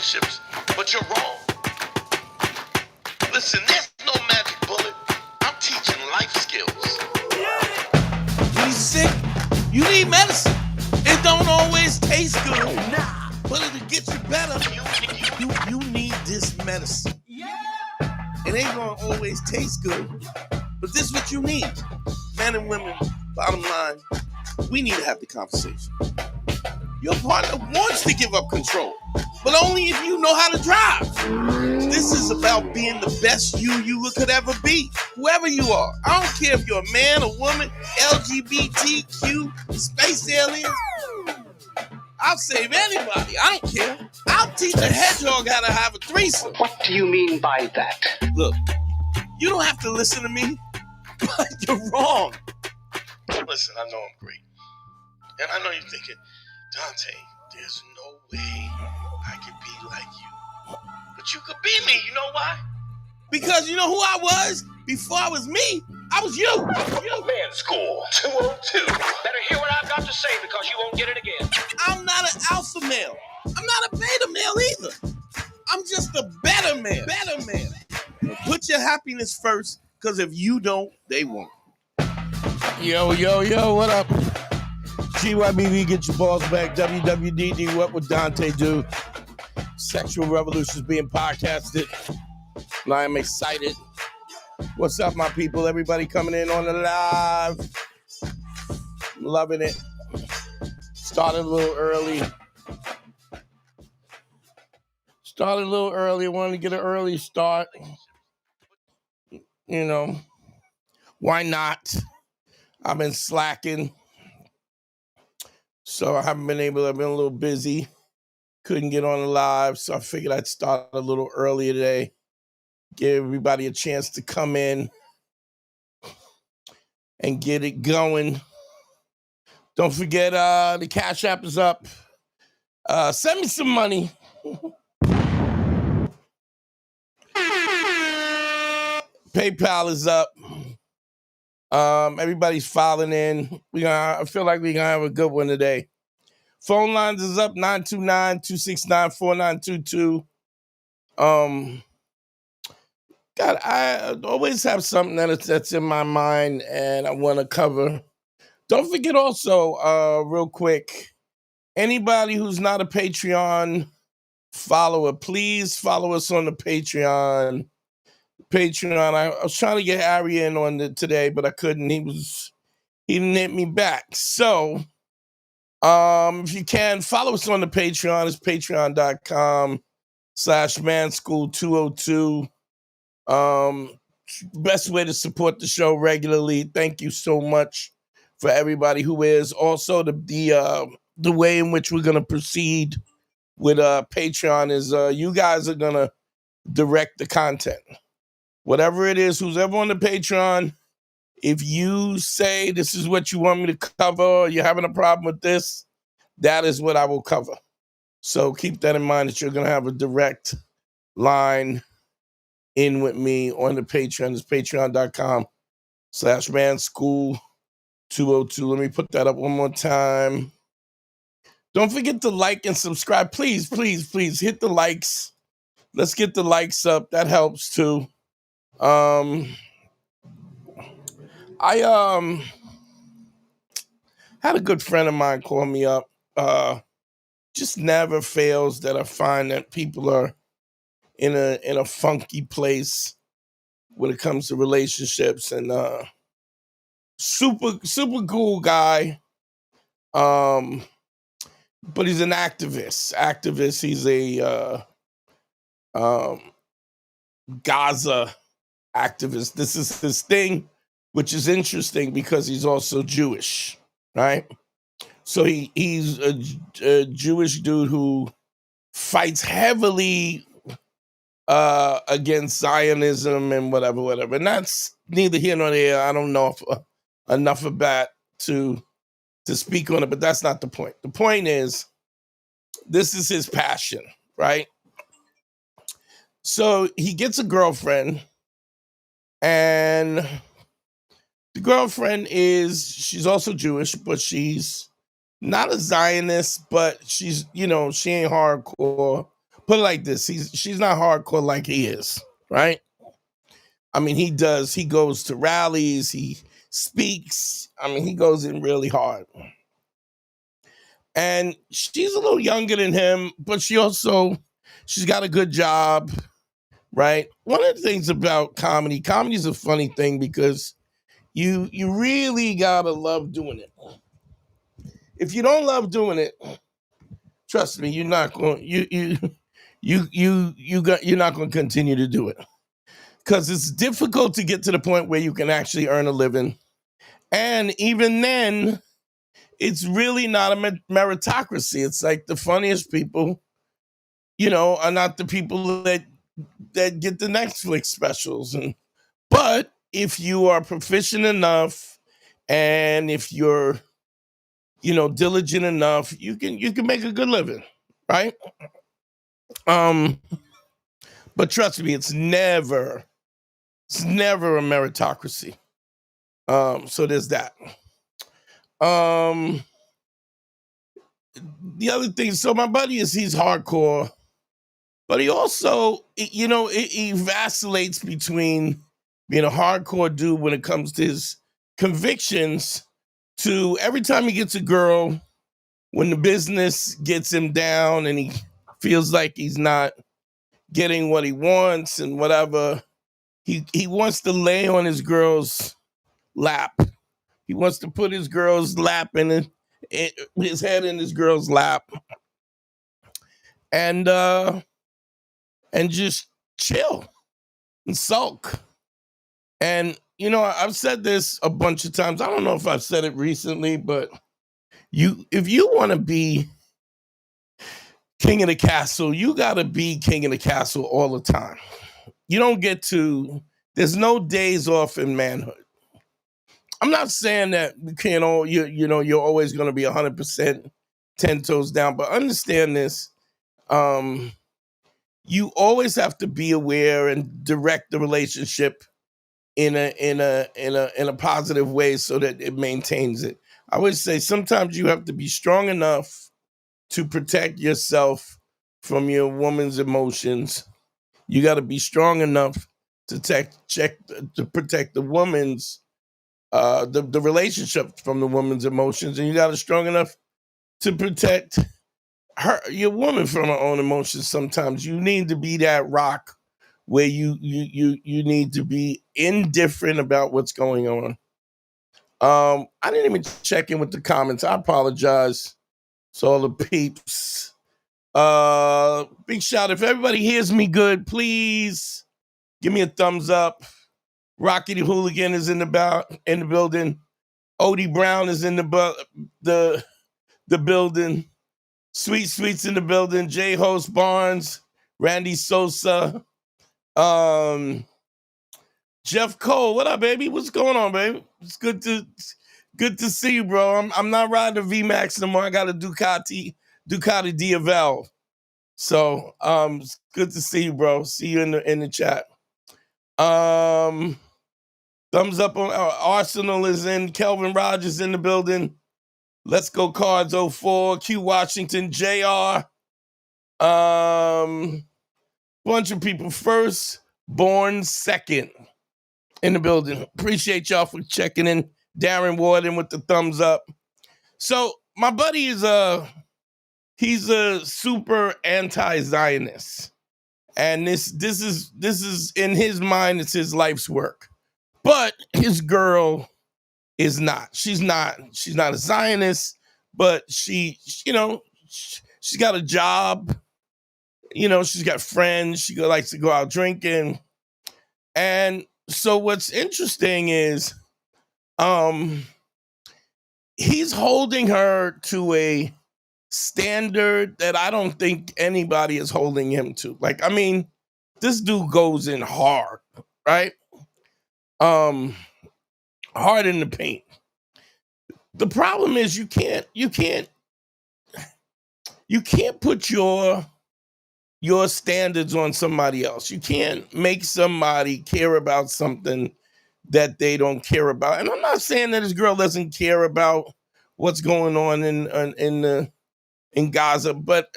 relationships, but you're wrong. Listen, there's no magic bullet. I'm teaching life skills. When you're sick, you need medicine. It don't always taste good, but it'll get you better. You need this medicine. It ain't gonna always taste good, but this is what you need. Men and women, bottom line, we need to have the conversation. Your partner wants to give up control, but only if you know how to drive. This is about being the best you could ever be, whoever you are. I don't care if you're a man, a woman, LGBTQ, space aliens. I'll save anybody. I don't care. I'll teach a hedgehog how to have a threesome. What do you mean by that? Look, you don't have to listen to me, but you're wrong. Listen, I know I'm great. And I know you're thinking, Dante, there's no way I could be like you. But you could be me. You know why? Because you know who I was? Before I was me, I was you. Man School 202. Better hear what I've got to say because you won't get it again. I'm not an alpha male. I'm not a beta male either. I'm just a better man. Put your happiness first, because if you don't, they won't. Yo, what up? GYBV, get your balls back. WWDD, what would Dante do? Sexual Revolution is being podcasted. And I am excited. What's up, my people? Everybody coming in on the live. Loving it. Started a little early. Wanted to get an early start. You know, why not? I've been slacking. So I haven't been able to, I've been a little busy. Couldn't get on the live, so I figured I'd start a little earlier today. Give everybody a chance to come in and get it going. Don't forget, the Cash App is up. Send me some money. PayPal is up. Everybody's filing in. I feel like we're going to have a good one today. Phone lines is up, 929-269-4922. God, I always have something that's in my mind and I want to cover. Don't forget also, real quick, anybody who's not a Patreon follower, please follow us on the Patreon. I was trying to get Harry in on it today, but I couldn't. He didn't hit me back. So, if you can, follow us on the Patreon. It's patreon.com/manschool202. Best way to support the show regularly. Thank you so much for everybody who is. Also, the way in which we're going to proceed with Patreon is you guys are going to direct the content. Whatever it is, who's ever on the Patreon, if you say this is what you want me to cover, or you're having a problem with this, that is what I will cover. So keep that in mind that you're going to have a direct line in with me on the Patreon. It's patreon.com/manschool202. Let me put that up one more time. Don't forget to like and subscribe. Please hit the likes. Let's get the likes up. That helps too. I had a good friend of mine call me up. Just never fails that I find that people are in a funky place when it comes to relationships, and super cool guy. But he's an activist. He's a Gaza activist. This is his thing, which is interesting because he's also Jewish, right? So he's a Jewish dude who fights heavily against Zionism and whatever. And that's neither here nor there. I don't know enough about to speak on it, but that's not the point. The point is, this is his passion, right? So he gets a girlfriend, and the girlfriend she's also Jewish, but she's not a Zionist, but she's, she ain't hardcore. put it like this. She's not hardcore like he is, right? I mean, he goes to rallies, he speaks. I mean, he goes in really hard. And she's a little younger than him, but she's got a good job, right? One of the things about comedy is a funny thing because you really gotta love doing it. If you don't love doing it, trust me, you're not going you're not going to continue to do it. Because it's difficult to get to the point where you can actually earn a living. And even then, it's really not a meritocracy. It's like the funniest people, are not the people that get the Netflix specials. But if you are proficient enough and if you're, diligent enough, you can make a good living, right? But trust me, it's never a meritocracy. So there's that. The other thing, so my buddy he's hardcore, but he also, he vacillates between being a hardcore dude when it comes to his convictions to every time he gets a girl, when the business gets him down and he feels like he's not getting what he wants and whatever, he wants to lay on his girl's lap. He wants to put his girl's lap in his head in his girl's lap and just chill and sulk. And I've said this a bunch of times. I don't know if I've said it recently, but if you want to be king of the castle, you got to be king of the castle all the time. You don't get to. There's no days off in manhood. I'm not saying that you can't you're always going to be 100% 10 toes down, but understand this. You always have to be aware and direct the relationship in a positive way so that it maintains it. I would say sometimes you have to be strong enough to protect yourself from your woman's emotions. You got to be strong enough to protect the woman's the relationship from the woman's emotions, and you got to strong enough to protect your woman from her own emotions. Sometimes you need to be that rock where you need to be indifferent about what's going on. I didn't even check in with the comments. I apologize to all the peeps. Big shout. If everybody hears me good, please give me a thumbs up. Rocky the Hooligan is in the building. Odie Brown is in the building. Sweet Sweet's in the building. J Host Barnes, Randy Sosa, Jeff Cole. What up, baby? What's going on, baby? It's good to see you, bro. I'm not riding a VMAX no more. I got a Ducati Diavel. So it's good to see you, bro. See you in the chat. Thumbs up on Arsenal is in. Kelvin Rogers in the building. Let's Go Cards 04. Q Washington, JR. Bunch of people first, born second in the building. Appreciate y'all for checking in. Darren Warden with the thumbs up. So my buddy he's a super anti-Zionist. And this is in his mind, it's his life's work. But his girl is not. She's not a Zionist, but she's got a job. She's got friends. She likes to go out drinking. And so what's interesting is he's holding her to a standard that I don't think anybody is holding him to. Like, I mean, this dude goes in hard, right? Hard in the paint. The problem is you can't put your standards on somebody else. You can't make somebody care about something that they don't care about. And I'm not saying that this girl doesn't care about what's going on in in Gaza, but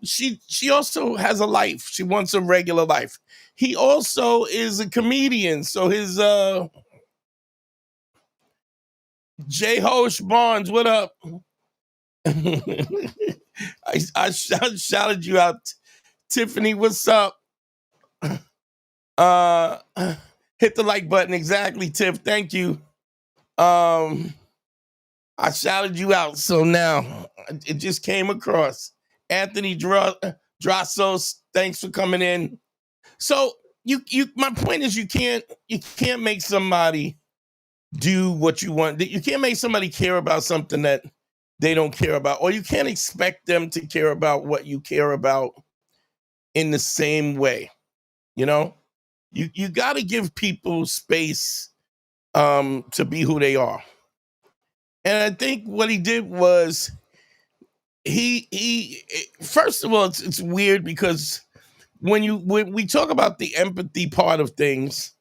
she also has a life. She wants a regular life. He also is a comedian, so his J. Hosh Barnes, what up? I shouted you out, Tiffany. What's up? Hit the like button. Exactly, Tiff. Thank you. I shouted you out, so now it just came across. Anthony Drassos, thanks for coming in. So my point is you can't make somebody do what you want. You can't make somebody care about something that they don't care about, or you can't expect them to care about what you care about in the same way. You know, you got to give people space to be who they are. And I think what he did was he first of all, it's weird because when we talk about the empathy part of things,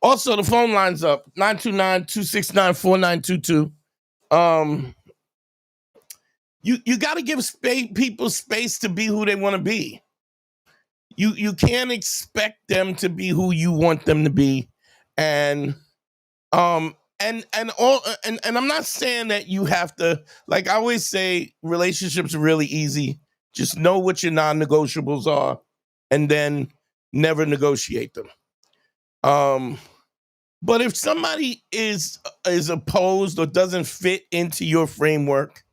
also the phone line's up 929-269-4922. You got to give people space to be who they want to be. You can't expect them to be who you want them to be, and I'm not saying that you have to, like I always say, relationships are really easy. Just know what your non-negotiables are and then never negotiate them. But if somebody is opposed or doesn't fit into your framework,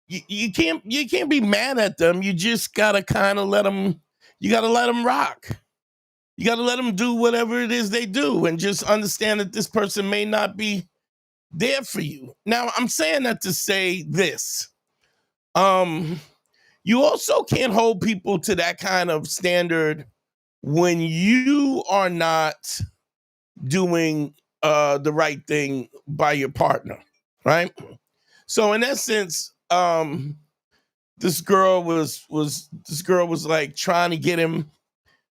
you can't be mad at them. You just gotta kind of let them rock. You got to let them do whatever it is they do and just understand that this person may not be there for you. Now, I'm saying that to say this. You also can't hold people to that kind of standard when you are not doing the right thing by your partner, right? So in essence, this girl was like trying to get him,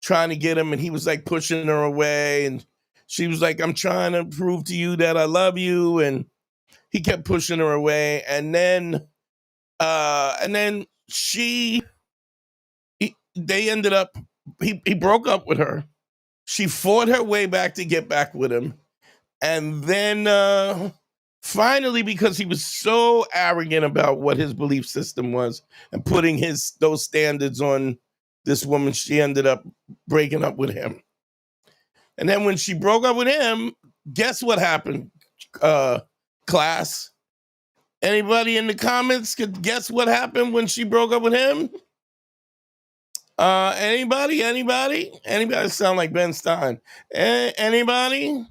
and he was like pushing her away, and she was like, I'm trying to prove to you that I love you, and he kept pushing her away, and then they ended up, he broke up with her. She fought her way back to get back with him, and then finally, because he was so arrogant about what his belief system was and putting those standards on this woman, she ended up breaking up with him. And then when she broke up with him, guess what happened, class? Anybody in the comments could guess what happened when she broke up with him? Anybody sound like Ben Stein? Anybody?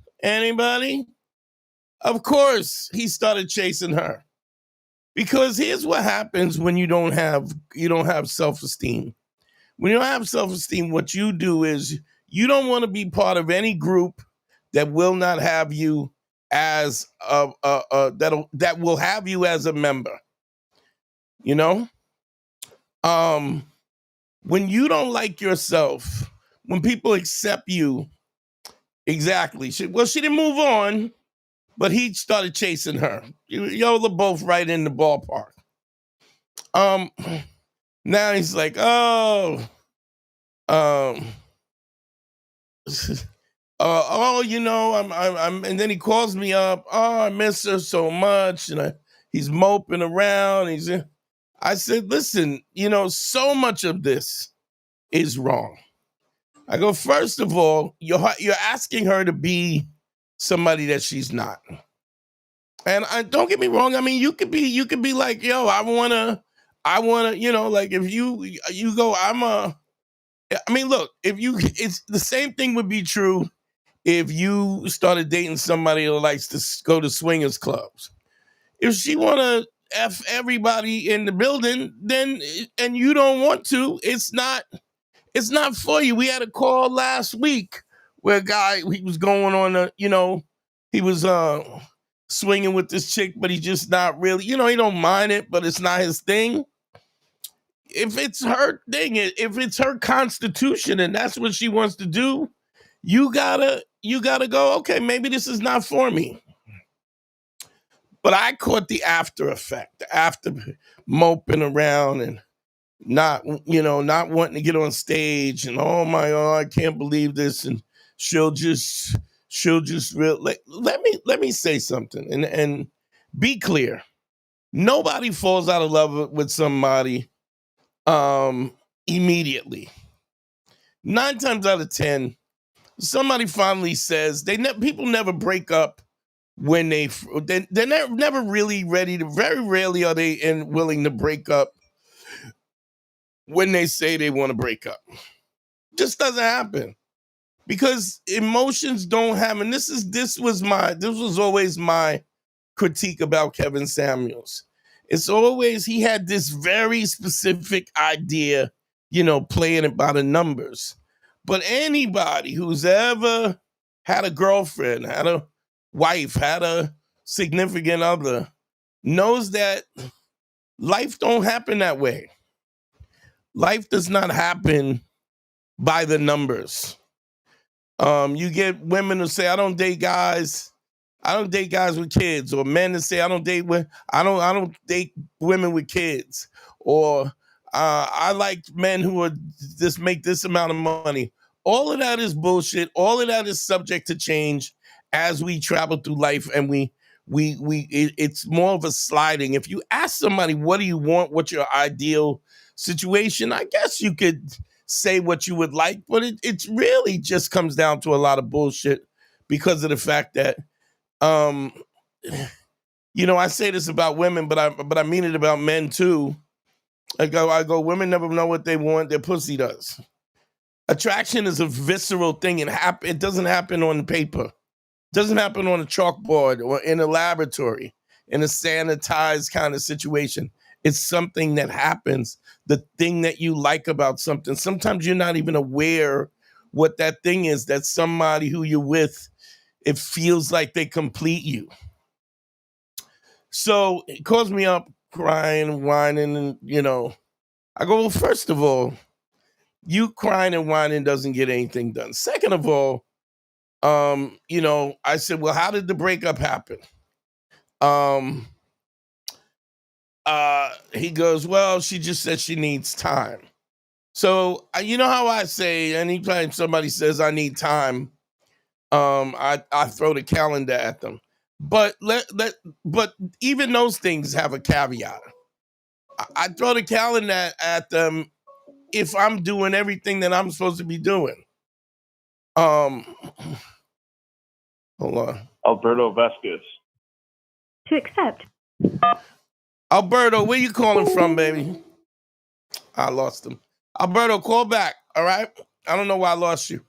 Of course, he started chasing her. Because here's what happens when you don't have self-esteem. When you don't have self-esteem, what you do is you don't want to be part of any group that will not have you as that will have you as a member. You know? When you don't like yourself, when people accept you, exactly. She didn't move on, but he started chasing her. Y'all are both right in the ballpark. Now he's like, oh, you know, I'm, and then he calls me up. Oh, I miss her so much, and he's moping around. I said, listen, you know, so much of this is wrong. I go, first of all, you're asking her to be somebody that she's not. And don't get me wrong. I mean, you could be like, yo, I wanna, you know, like if you go, I mean, look, it's the same thing would be true if you started dating somebody who likes to go to swingers clubs. If she wanna F everybody in the building, then, and you don't want to, it's not for you. We had a call last week where a guy, he was going on he was swinging with this chick, but he's just not really, he don't mind it, but it's not his thing. If it's her thing, if it's her constitution and that's what she wants to do, you gotta go, okay, maybe this is not for me. But I caught the after effect, the after moping around and not wanting to get on stage and oh my God, I can't believe this. And she'll just let me say something and be clear. Nobody falls out of love with somebody immediately. 9 times out of 10, somebody finally says people never break up when they're never really ready to. Very rarely are they willing to break up when they say they want to break up. Just doesn't happen because emotions don't have. And this was always my critique about Kevin Samuels. It's always he had this very specific idea, playing it by the numbers. But anybody who's ever had a girlfriend, had a wife, had a significant other, knows that life don't happen that way. Life does not happen by the numbers. You get women who say, I don't date guys with kids, or men that say I don't date women with kids, or I like men who are just make this amount of money. All of that is bullshit. All of that is subject to change as we travel through life, and it's more of a sliding. If you ask somebody, what do you want? What's your ideal situation? I guess you could say what you would like, but it really just comes down to a lot of bullshit because of the fact that I say this about women, but I mean it about men too. I go, women never know what they want, their pussy does. Attraction is a visceral thing, and it doesn't happen on paper. It doesn't happen on a chalkboard or in a laboratory, in a sanitized kind of situation. It's something that happens, the thing that you like about something. Sometimes you're not even aware what that thing is, that somebody who you're with, it feels like they complete you. So it calls me up crying, whining, and, I go, well, first of all, you crying and whining doesn't get anything done. Second of all, I said, well, how did the breakup happen? He goes, well, she just said she needs time. So you know how I say, anytime somebody says I need time, I throw the calendar at them. But but even those things have a caveat. I throw the calendar at them if I'm doing everything that I'm supposed to be doing. Hold on. Alberto Vasquez. To accept. Alberto, where you calling from, baby? I lost him. Alberto, call back, all right? I don't know why I lost you.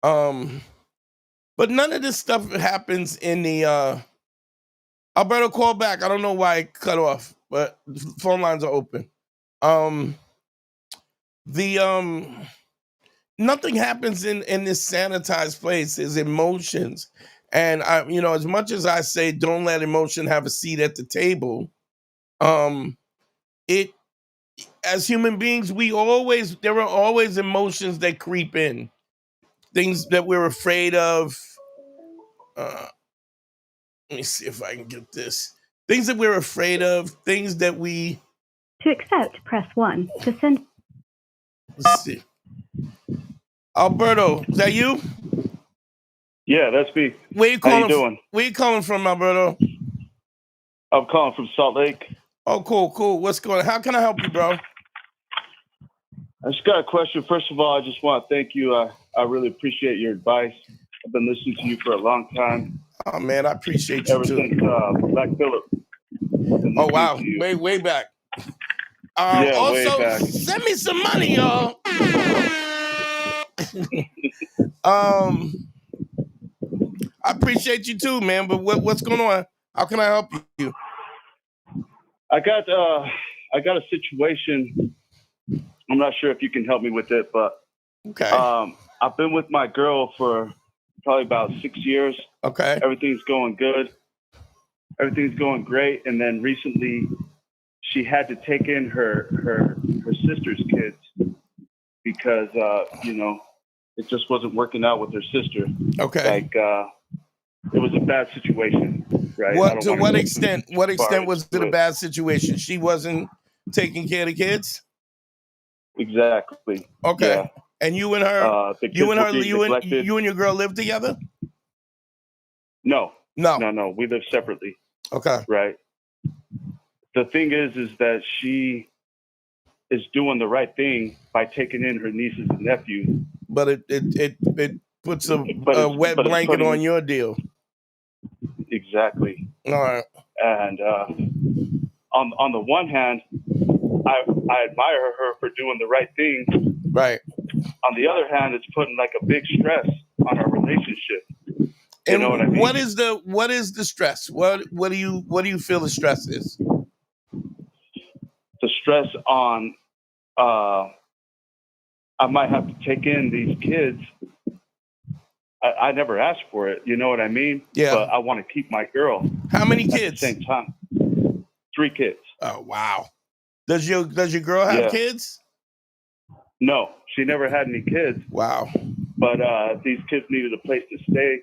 But none of this stuff happens in the Alberto, call back. I don't know why it cut off, but the phone lines are open. Nothing happens in this sanitized place. There's emotions. And as much as I say don't let emotion have a seat at the table, as human beings, there are always emotions that creep in. Things that we're afraid of. Let me see if I can get this. Things that we're afraid of, things that we... To accept, press 1. To send... Let's see. Alberto, is that you? Yeah, that's me. Where you How calling you doing? Where you calling from, Alberto? I'm calling from Salt Lake. Oh, cool. What's going on? How can I help you, bro? I just got a question. First of all, I just want to thank you. I really appreciate your advice. I've been listening to you for a long time. Oh, man, I appreciate you, ever too. since Black Phillip. Oh, wow. Way back. Yeah, also, way back. Send me some money, y'all. I appreciate you, too, man. But what's going on? How can I help you? I got a situation. I'm not sure if you can help me with it, but okay. I've been with my girl for probably about 6 years. Okay. Everything's going good. Everything's going great. And then recently she had to take in her sister's kids because, it just wasn't working out with her sister. Okay. Like, it was a bad situation. right? I What don't to wanna what go extent? too What far extent was it into a bad situation? She wasn't taking care of the kids. Exactly. Okay. Yeah. And you and her, The kids were being neglected. you and your girl live together? No, No. no. We live separately, Okay. right? The thing is that she is doing the right thing by taking in her nieces and nephews. But it puts a But wet it's blanket putting on your deal. exactly. All right. And on the one hand, I admire her for doing the right thing. Right. On the other hand, it's putting like a big stress on our relationship. You And know what I mean? what is the stress? What do you feel the stress is? The stress on I might have to take in these kids. I never asked for it, you know what I mean? Yeah. But I want to keep my girl. How many At kids? the same time, 3 kids. Oh wow. Does your girl have Yeah. kids? No, she never had any kids. Wow. But these kids needed a place to stay.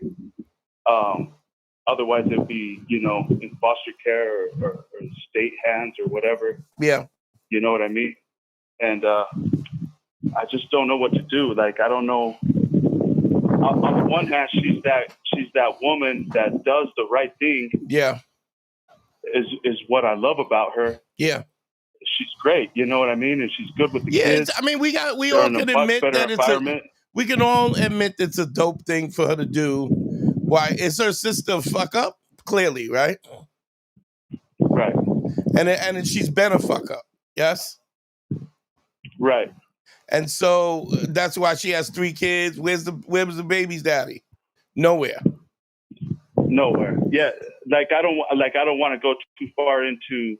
Otherwise, it'd be, in foster care or state hands or whatever. Yeah. You know what I mean? And I just don't know what to do. Like, I don't know. On the one hand, she's that woman that does the right thing. Yeah. Is what I love about her. Yeah. She's great. You know what I mean? And she's good with the kids. I mean, we They're all in a can much admit better that environment. we can all admit it's a dope thing for her to do. Why? Is her sister fuck up? Clearly, right? Right. And she's been a fuck up. Yes? Right. And so that's why she has 3 kids. Where was the baby's daddy? Nowhere. Yeah. Like I don't want to go too far into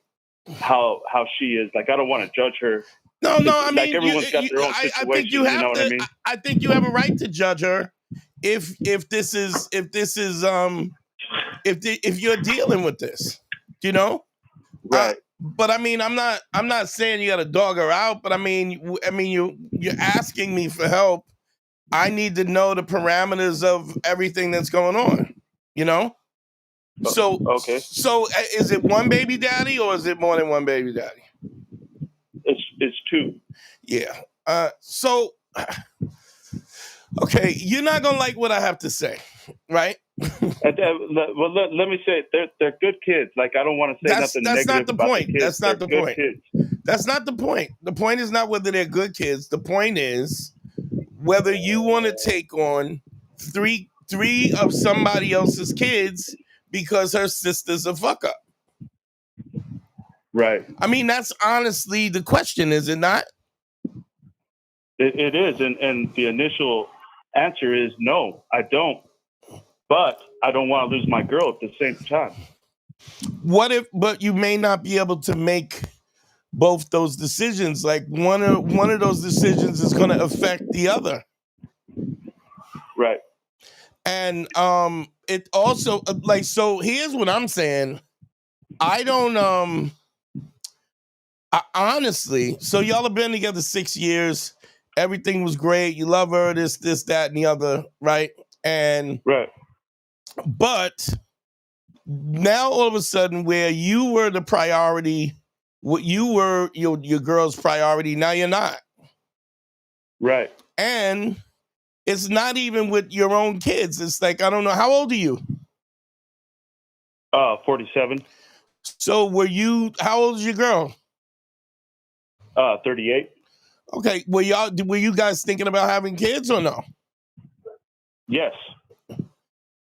how she is. Like I don't want to judge her. No. I mean, like everyone's got their own situation. I think you have you know to. What I mean? I think you have a right to judge her if you're dealing with this. You know. Right. But I mean, I'm not saying you got to dog her out. But I mean, you're asking me for help. I need to know the parameters of everything that's going on. You know. So okay. So is it one baby daddy or is it more than one baby daddy? It's 2. Yeah. So okay, you're not gonna like what I have to say, right? Well, let me say they're good kids. Like I don't want to say nothing that's negative not the about point. the kids. That's not They're the good point. Kids. That's not the point. The point is not whether they're good kids. The point is whether you want to take on three of somebody else's kids because her sister's a fuck up. Right. I mean, that's honestly the question, is it not? It is, and the initial answer is no, I don't. But I don't want to lose my girl at the same time. But you may not be able to make both those decisions. Like one of those decisions is going to affect the other. Right. And it also so here's what I'm saying. I don't honestly, so y'all have been together 6 years. Everything was great. You love her, this, that, and the other, right? And right. But now all of a sudden, where you were the priority, what you were your girl's priority, now you're not. Right. And it's not even with your own kids. It's like, I don't know, how old are you? 47. So how old is your girl? 38. Okay. Were you guys thinking about having kids or no? Yes.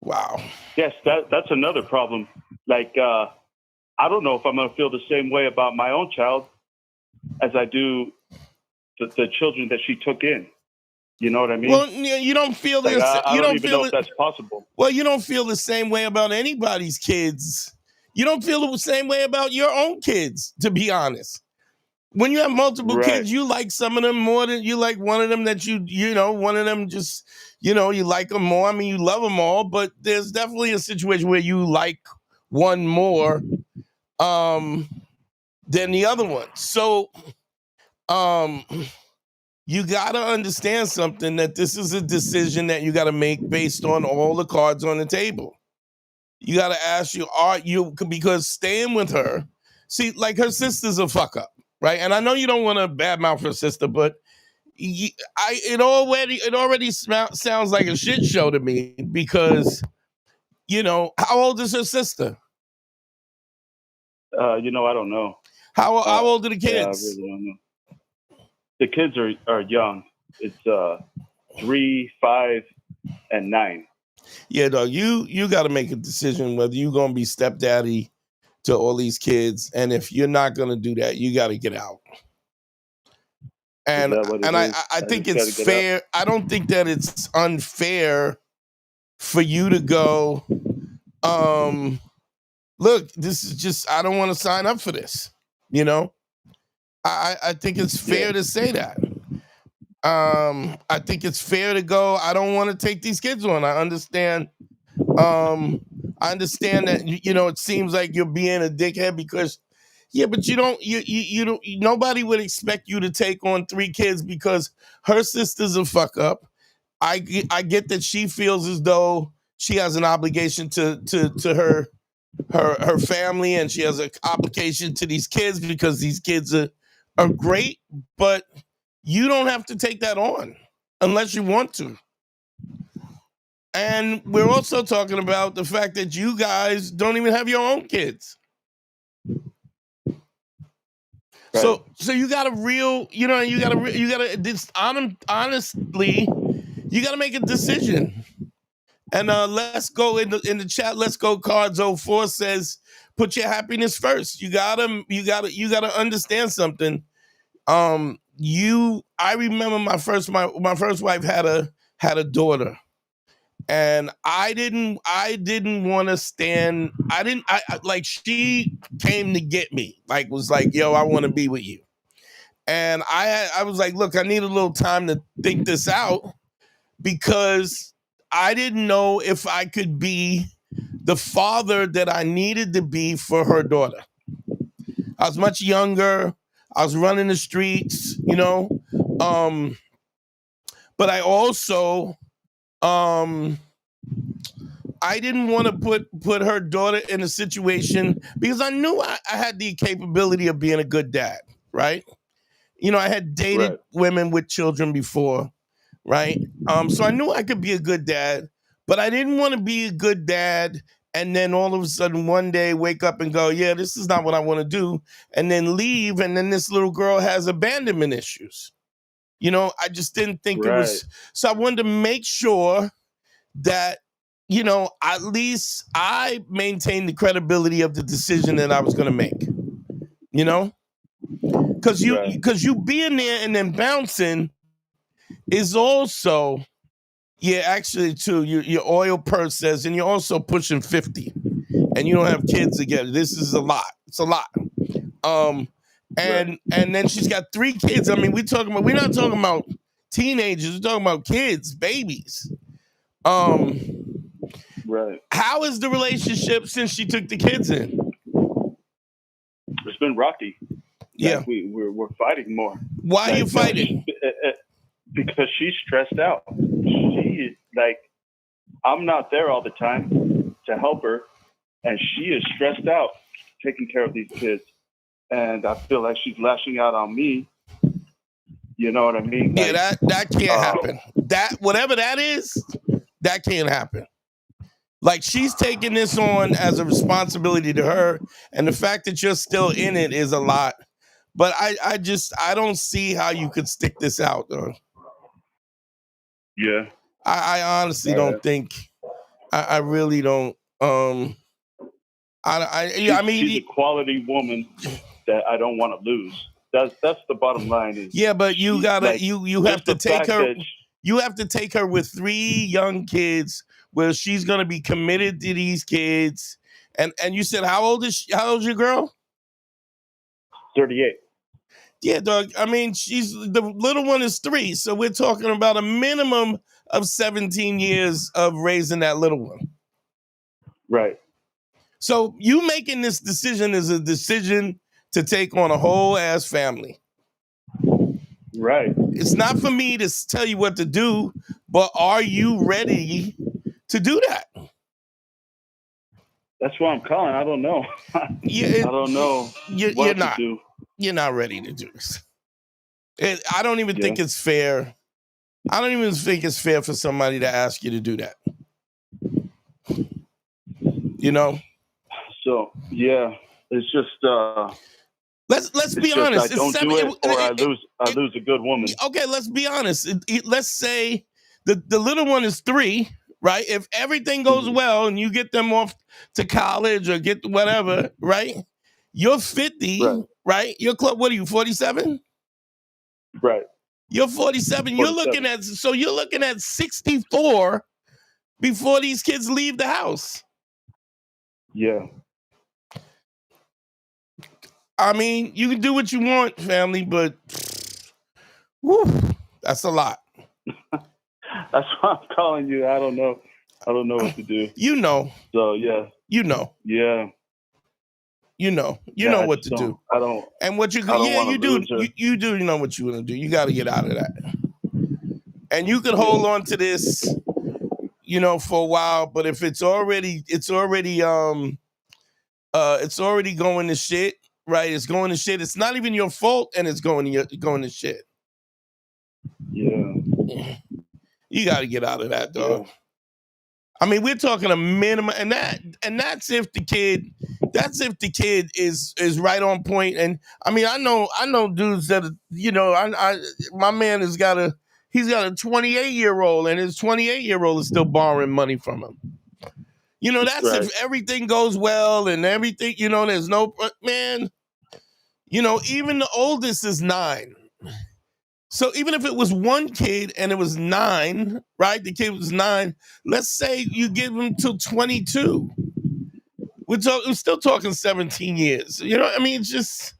Wow. Yes, that's another problem. Like, I don't know if I'm going to feel the same way about my own child as I do the children that she took in. You know what I mean? Well, you don't feel this. I don't even know if that's possible. Well, you don't feel the same way about anybody's kids. You don't feel the same way about your own kids, to be honest. When you have multiple kids, you like some of them more than you like one of them that one of them just, you like them more. I mean, you love them all, but there's definitely a situation where you like one more than the other one. So you got to understand something, that this is a decision that you got to make based on all the cards on the table. You got to ask you, are you, because staying with her, see, like her sister's a fuck up, right? And I know you don't want to badmouth her sister, but it already sounds like a shit show to me because, how old is her sister? I don't know. How old are the Yeah, I kids? really don't know. The kids are young. It's 3, 5, and 9. Yeah, dog. You got to make a decision whether you're gonna be stepdaddy to all these kids, and if you're not gonna do that, you got to get out. Is And that what it I is? think just it's gotta get out? fair. I don't think that it's unfair for you to go. Look, this is just, I don't want to sign up for this. I think it's fair to say that. I think it's fair to go, I don't want to take these kids on. I understand that, it seems like you're being a dickhead because, but you don't, nobody would expect you to take on 3 kids because her sister's a fuck up. I get that she feels as though she has an obligation to her family, and she has an obligation to these kids because these kids are great, but you don't have to take that on unless you want to. And we're also talking about the fact that you guys don't even have your own kids. Right. So you got to honestly, you got to make a decision. And let's go in the chat. Let's go. Cards 04 says, put your happiness first. You gotta understand something. I remember my first wife had a daughter, and I didn't want to stand. Like, she came to get me, like, was like, yo, I want to be with you. And I was like, look, I need a little time to think this out because I didn't know if I could be the father that I needed to be for her daughter. I was much younger. I was running the streets, but I also, I didn't want to put her daughter in a situation because I knew I had the capability of being a good dad, right? I had dated women with children before, right? So I knew I could be a good dad, but I didn't want to be a good dad and then all of a sudden one day wake up and go, yeah, this is not what I want to do, and then leave, and then this little girl has abandonment issues. I just didn't think it was. So I wanted to make sure that, at least I maintained the credibility of the decision that I was going to make, because you being there and then bouncing is also, actually too, your oil purse says, and you're also pushing 50 and you don't have kids together. This is a lot. It's a lot. And then she's got 3 kids. I mean, we're not talking about teenagers, we're talking about kids, babies. Right. How is the relationship since she took the kids in? It's been rocky. Yeah. Like we're fighting more. Why are you fighting? Because she's stressed out. She is like, I'm not there all the time to help her, and she is stressed out taking care of these kids. And I feel like she's lashing out on me. You know what I mean? Like, yeah, that can't happen. That, whatever that is, that can't happen. Like, she's taking this on as a responsibility to her, and the fact that you're still in it is a lot. But I don't see how you could stick this out, though. Yeah. I honestly don't think. I really don't. I mean, she's a quality woman that I don't want to lose. That's the bottom line. Is yeah, but you gotta like, you have to take her. You have to take her with 3 young kids, where she's gonna be committed to these kids. And you said, how old is your girl? 38. Yeah, dog. I mean, the little one is 3, so we're talking about a minimum of 17 years of raising that little one. Right. So you making this decision is a decision to take on a whole ass family. Right. It's not for me to tell you what to do, but are you ready to do that? That's why I'm calling. I don't know. I don't know You're what not. to do. You're not ready to do this. I don't even think it's fair. I don't even think it's fair for somebody to ask you to do that. You know? So yeah, it's just let's be honest. I don't do it, or I lose a good woman. Okay, let's be honest. Let's say the little one is 3, right? If everything goes well and you get them off to college or get whatever, right? You're 50, right? You're what are you, 47? Right. You're 47. You're looking at 64 before these kids leave the house. Yeah. I mean, you can do what you want, family, but whew, that's a lot. That's why I'm calling you. I don't know what to do. You know. So yeah. You know. Yeah. You know what to do. I don't. And what you can, you do. You do know what you want to do. You got to get out of that. And you can hold on to this, for a while. But if it's already going to shit, right? It's going to shit. It's not even your fault, and it's going to shit. Yeah. You got to get out of that, dog. Yeah. I mean, we're talking a minimum, and that's if the kid is right on point. And I mean, I know dudes that my man he's got a 28-year-old, and his 28-year-old is still borrowing money from him. That's right. If everything goes well and everything, there's no man. Even the oldest is 9. So even if it was one kid and it was 9, right? The kid was 9. Let's say you give him till 22. We're still talking 17 years. I mean, it's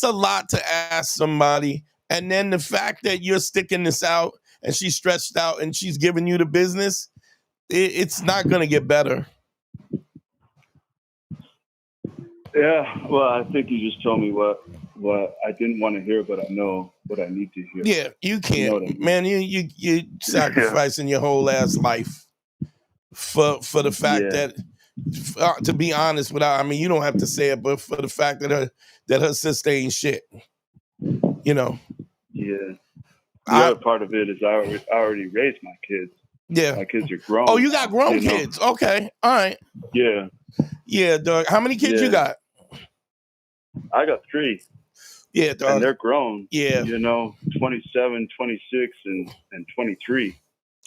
a lot to ask somebody. And then the fact that you're sticking this out and she's stretched out and she's giving you the business, it's not going to get better. Yeah, well, I think you just told me what I didn't want to hear, but I know what I need to hear. Yeah, you can't, I mean? Man. You sacrificing your whole ass life for the fact that, to be honest, you don't have to say it, but for the fact that her sister ain't shit. Yeah. The other part of it is I already raised my kids. Yeah, my kids are grown. Oh, you got grown kids? Okay, all right. Yeah. Yeah, dog. How many kids you got? I got 3. Yeah, dog. And they're grown. Yeah. 27, 26, and 23.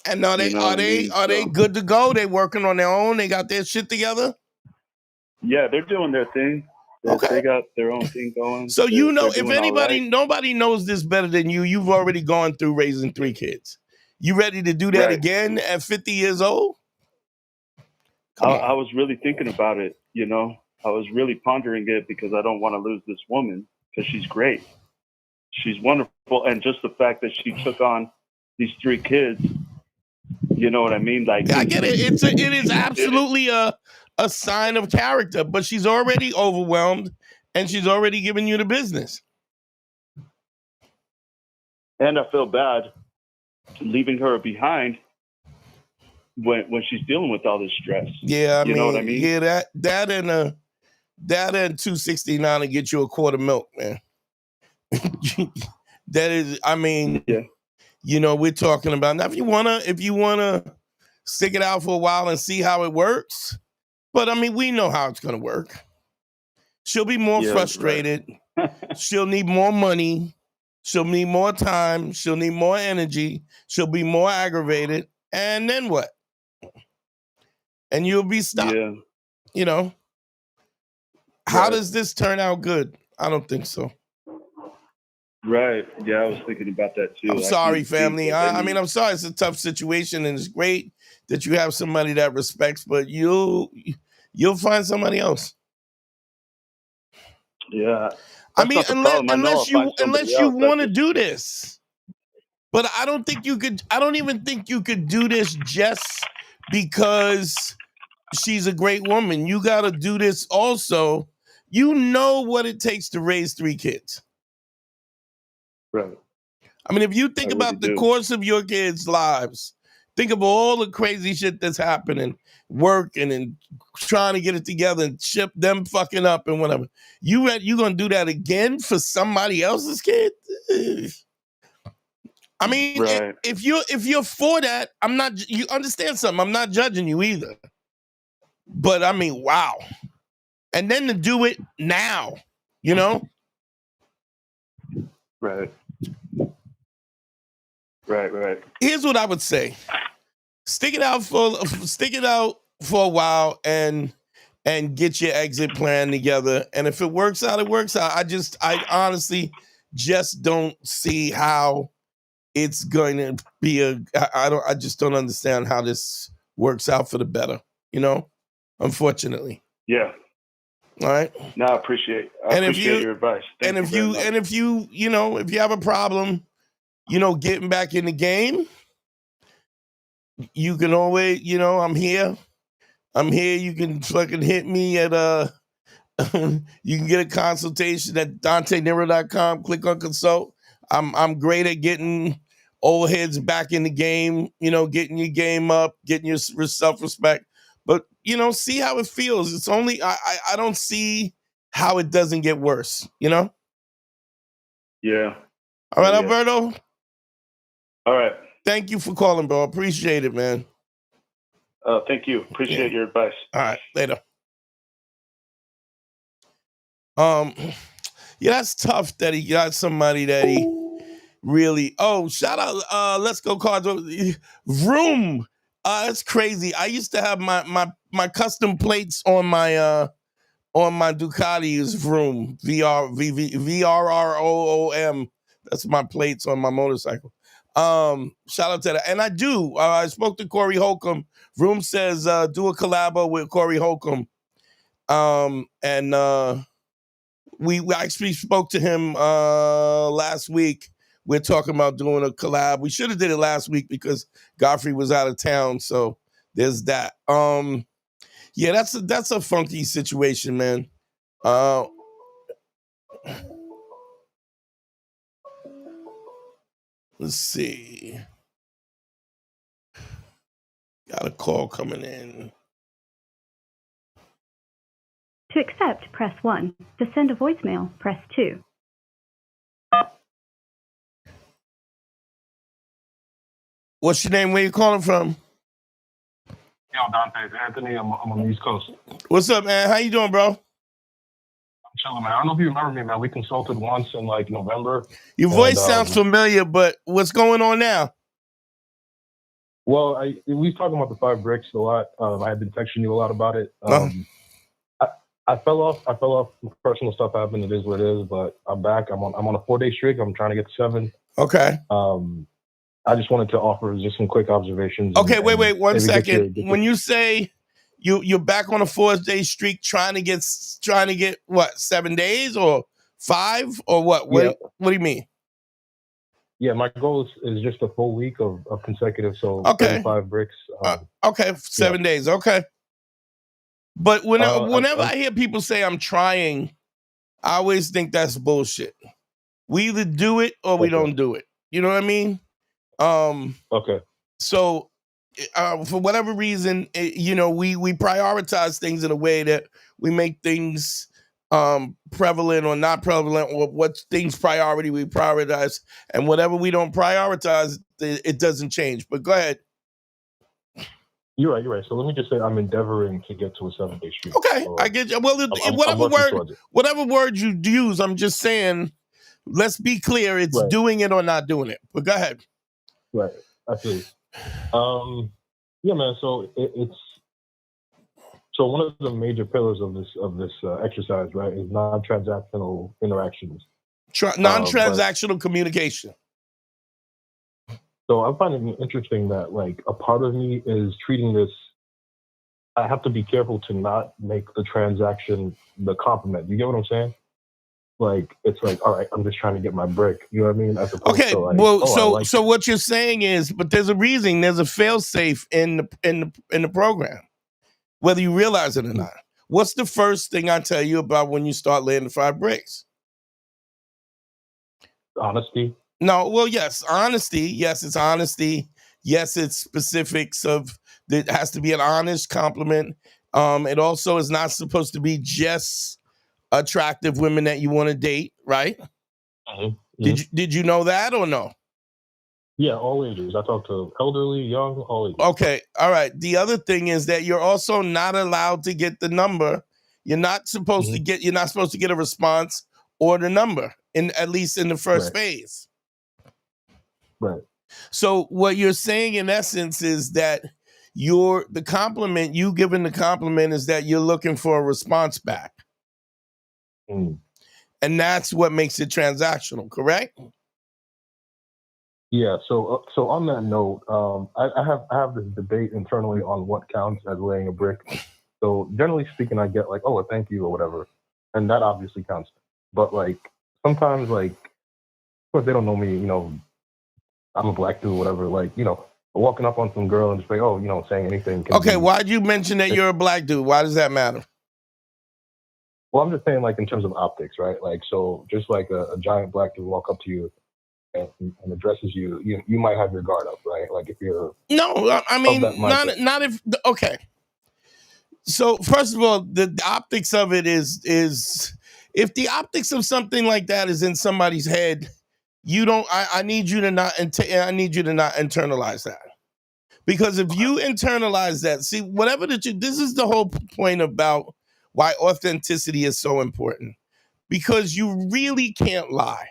And are they good to go? They working on their own? They got their shit together? Yeah, they're doing their thing. They got their own thing going. So if anybody, nobody knows this better than you. You've already gone through raising 3 kids. You ready to do that again at 50 years old? I was really thinking about it, I was really pondering it because I don't want to lose this woman because she's great. She's wonderful. And just the fact that she took on these 3 kids, you know what I mean? Like, I get it. It is absolutely a sign of character, but she's already overwhelmed and she's already given you the business. And I feel bad leaving her behind when she's dealing with all this stress. Yeah, you know what I mean? Yeah, that and $2.69 to get you a quart of milk, man. That is, we're talking about now. If you wanna stick it out for a while and see how it works, but we know how it's gonna work. She'll be more frustrated. Right. She'll need more money. She'll need more time. She'll need more energy. She'll be more aggravated. And then what? And you'll be stuck. Yeah. How does this turn out good? I don't think so. Right. Yeah, I was thinking about that too. I'm sorry, family. I'm sorry. It's a tough situation, and it's great that you have somebody that respects, but you'll find somebody else. Yeah. Unless you want to do this. But I don't even think you could do this just because she's a great woman. You got to do this also. You know what it takes to raise 3 kids. Right. If you think about the course of your kids' lives, Think of all the crazy shit that's happening, working and trying to get it together and ship them fucking up and whatever. You gonna do that again for somebody else's kid? I mean, Right. if you're for that, I'm not. You understand something? I'm not judging you either. But I mean, wow. And then to do it now, you know? Right. Right. Here's what I would say: stick it out for a while and get your exit plan together. And if it works out, it works out. I honestly just don't see how it's going to be I just don't understand how this works out for the better, you know? Unfortunately. Yeah. All right. No, I appreciate your advice. Thank if you if you have a problem, getting back in the game, you can always, I'm here. You can fucking hit me at you can get a consultation at DanteNero.com. Click on consult. I'm great at getting old heads back in the game, getting your game up, getting your self-respect. But, see how it feels. It's only, I don't see how it doesn't get worse, Yeah. All right, Yeah. Alberto. All right. Thank you for calling, bro. Appreciate it, man. Thank you. Appreciate your advice. All right, later. Yeah, that's tough that he got somebody that he really. Oh, shout out, Let's Go Cards. Vroom. That's crazy. I used to have my custom plates on my Ducati is Vroom. VRROOM. That's my plates on my motorcycle. Shout out to that. And I do. I spoke to Corey Holcomb. Vroom says do a collabo with Corey Holcomb. And we actually spoke to him last week. We're talking about doing a collab. We should have did it last week because Godfrey was out of town. So there's that. Yeah, that's a funky situation, man. Let's see. Got a call coming in. To accept, press 1. To send a voicemail, press 2. What's your name? Where you calling from? Yo, Dante, it's Anthony. I'm on the East Coast. What's up, man? How you doing, bro? I'm chilling, man. I don't know if you remember me, man. We consulted once in like November. Your voice sounds familiar, but what's going on now? Well, we was talking about the 5 bricks a lot. I had been texting you a lot about it. I fell off. Personal stuff happened. It is what it is. But I'm back. I'm on a 4-day streak. I'm trying to get to 7. Okay. I just wanted to offer just some quick observations. Okay, wait 1 second. When you say you're back on a 4-day streak, trying to get what, 7 days or 5 or what? What do you mean? Yeah, my goal is just a full week of consecutive. So okay, 5 bricks. Okay, 7 days. Okay. But whenever I hear people say I'm trying, I always think that's bullshit. We either do it or we don't do it. You know what I mean? Okay. So, for whatever reason, we prioritize things in a way that we make things prevalent or not prevalent, or what things priority we prioritize, and whatever we don't prioritize, it doesn't change. But go ahead. You're right. So let me just say I'm endeavoring to get to a 7-day streak. Okay, so, I get you. Well, whatever word you use, I'm just saying, let's be clear, it's doing it or not doing it. But go ahead. Right, absolutely. Yeah, man. So it's one of the major pillars of this exercise, right, is non-transactional interactions. Non-transactional communication. So I'm finding it interesting that, like, a part of me is treating this. I have to be careful to not make the transaction the compliment. You get what I'm saying? Like, it's like, all right, I'm just trying to get my brick. You know what I mean? As opposed to like, so what you're saying is, but there's a reason. There's a fail-safe in the program, whether you realize it or not. What's the first thing I tell you about when you start laying the 5 bricks? Honesty. No, well, yes, honesty. Yes, it's honesty. Yes, it's specifics of it has to be an honest compliment. It also is not supposed to be just attractive women that you want to date, right? Did you know that or no? Yeah, all ages. I talk to elderly, young, all ages. Okay, all right. The other thing is that you're also not allowed to get the number. You're not supposed to get. You're not supposed to get a response or the number at least in the first phase. Right. So what you're saying in essence is that you giving the compliment is that you're looking for a response back. And that's what makes it transactional, correct? Yeah. So on that note, I have this debate internally on what counts as laying a brick. So generally speaking, I get like, oh, a thank you or whatever, and that obviously counts. But like sometimes, like, of course, they don't know me. You know, I'm a black dude, whatever. Like, you know, walking up on some girl and just like, oh, you know, saying anything. Okay, why'd you mention that you're a black dude? Why does that matter? Well, I'm just saying, like, in terms of optics, right? Like, so just like a giant black dude walk up to you and addresses you, you might have your guard up, right? Like if you're I mean, not if okay. So first of all, the optics of it is if the optics of something like that is in somebody's head, you don't. I need you to not. I need you to not internalize that, because if you internalize that, see whatever that you. This is the whole point about why authenticity is so important, because you really can't lie.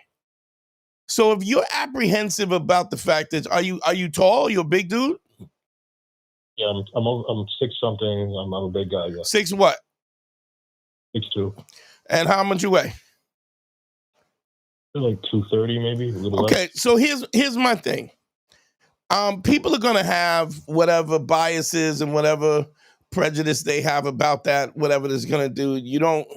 So if you're apprehensive about the fact that are you tall? You're a big dude. Yeah, I'm 6 something. I'm a big guy. Yeah. 6 what? 6'2". And how much you weigh? Like 230 maybe, a little okay, less. So here's my thing. People are gonna have whatever biases and whatever prejudice they have about that, whatever it's gonna do. You don't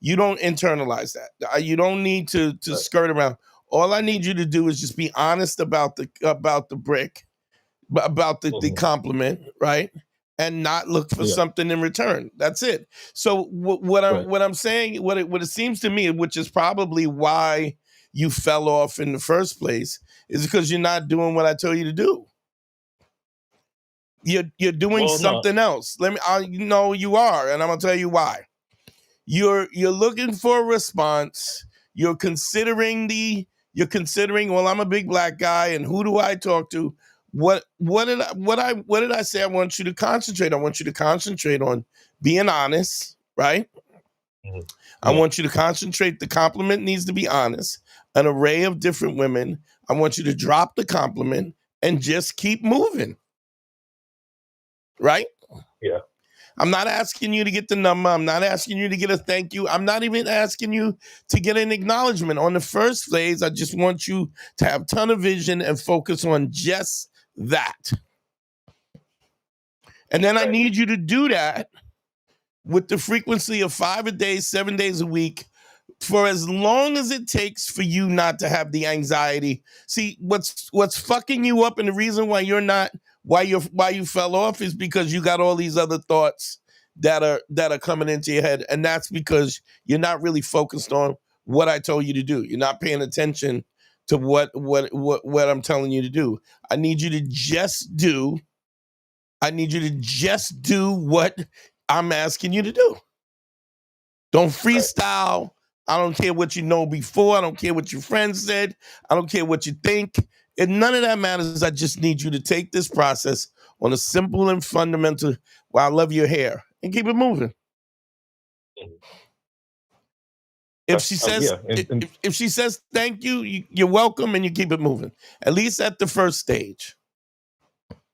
internalize that. You don't need to skirt around. All I need you to do is just be honest about the brick, about the compliment, right? And not look for something in return. That's it. So what I'm saying, what it seems to me, which is probably why you fell off in the first place, is because you're not doing what I told you to do. You're doing something else. You are, and I'm gonna tell you why. You're looking for a response. You're considering, well, I'm a big black guy, and who do I talk to? What did I say? I want you to concentrate. I want you to concentrate on being honest, right? Mm-hmm. I want you to concentrate. The compliment needs to be honest. An array of different women. I want you to drop the compliment and just keep moving. Right? Yeah. I'm not asking you to get the number. I'm not asking you to get a thank you. I'm not even asking you to get an acknowledgement. On the first phase, I just want you to have tunnel vision and focus on just that. And then I need you to do that with the frequency of 5 a day, 7 days a week, for as long as it takes for you not to have the anxiety. See, what's fucking you up, and the reason why you fell off is because you got all these other thoughts that are coming into your head, and that's because you're not really focused on what I told you to do. You're not paying attention to what I'm telling you to do. I need you to just do what I'm asking you to do. Don't freestyle. I don't care what you know before. I don't care what your friends said. I don't care what you think. And none of that matters. I just need you to take this process on a simple and fundamental, well, I love your hair, and keep it moving. If she says if she says thank you, you're welcome, and you keep it moving. At least at the first stage.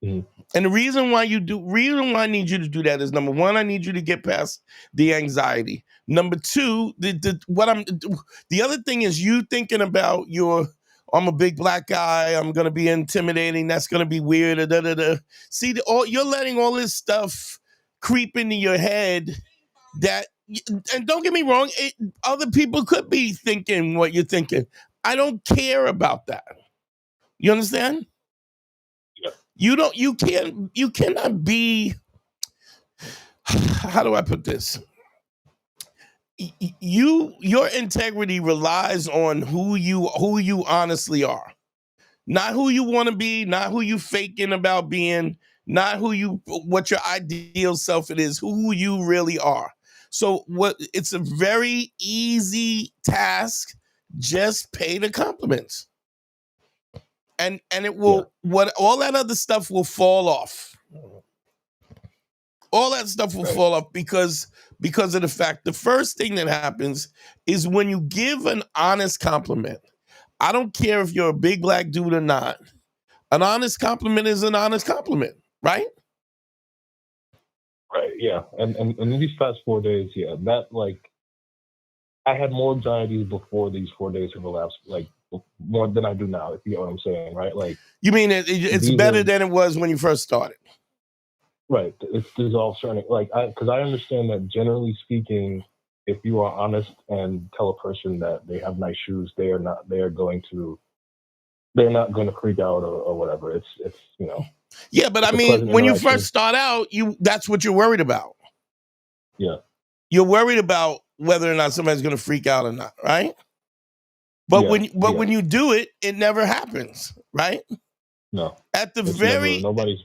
Mm-hmm. And the reason why I need you to do that is, number one, I need you to get past the anxiety. Number two, the other thing is you thinking about I'm a big black guy, I'm gonna be intimidating, that's gonna be weird. See, you're letting all this stuff creep into your head and don't get me wrong, other people could be thinking what you're thinking. I don't care about that. You understand? You cannot be, how do I put this? Your integrity relies on who you honestly are. Not who you want to be, not who you faking about being, not what your ideal self it is, who you really are. So it's a very easy task. Just pay the compliments. And it will, all that other stuff will fall off. All that stuff will fall off because of the fact, the first thing that happens is when you give an honest compliment. I don't care if you're a big black dude or not. An honest compliment is an honest compliment, right? Right, yeah. And in these past 4 days, that, like, I had more anxiety before these 4 days have elapsed, like, more than I do now, if you know what I'm saying, right? Like, you mean it's better than it was when you first started? Right. It's dissolved certain, like, because I understand that generally speaking, if you are honest and tell a person that they have nice shoes, they're not going to freak out or whatever. It's you know. Yeah, but I mean, when you first start out, that's what you're worried about. Yeah. You're worried about whether or not somebody's going to freak out or not, right? But when you do it, it never happens, right? No. The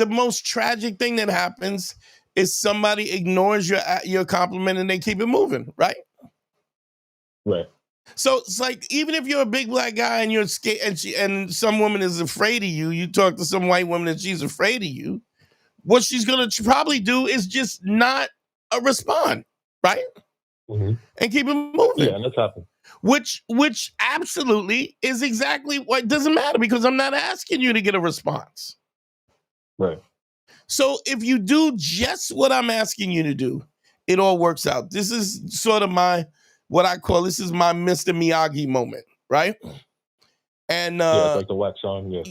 most tragic thing that happens is somebody ignores your compliment and they keep it moving, right? Right. So it's like, even if you're a big black guy and you're scared and some woman is afraid of you, you talk to some white woman and she's afraid of you, what she's going to probably do is just not respond, right? Mm-hmm. And keep it moving. Yeah, and that's happened. Which absolutely is exactly what doesn't matter, because I'm not asking you to get a response. Right. So if you do just what I'm asking you to do, it all works out. This is sort of what I call, this is my Mr. Miyagi moment, right? And it's like the wax on, yeah.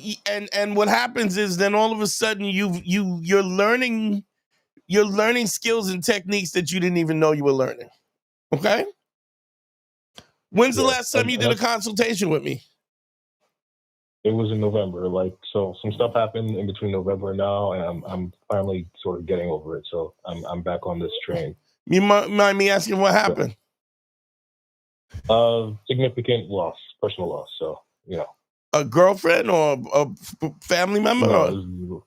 And what happens is then all of a sudden you're learning skills and techniques that you didn't even know you were learning. Okay? When's the last time you did a consultation with me? It was in November. Like, so some stuff happened in between November and now, and I'm finally sort of getting over it. So I'm back on this train. You mind me asking what happened? Significant loss, personal loss. So, you know. A girlfriend or a family member? No,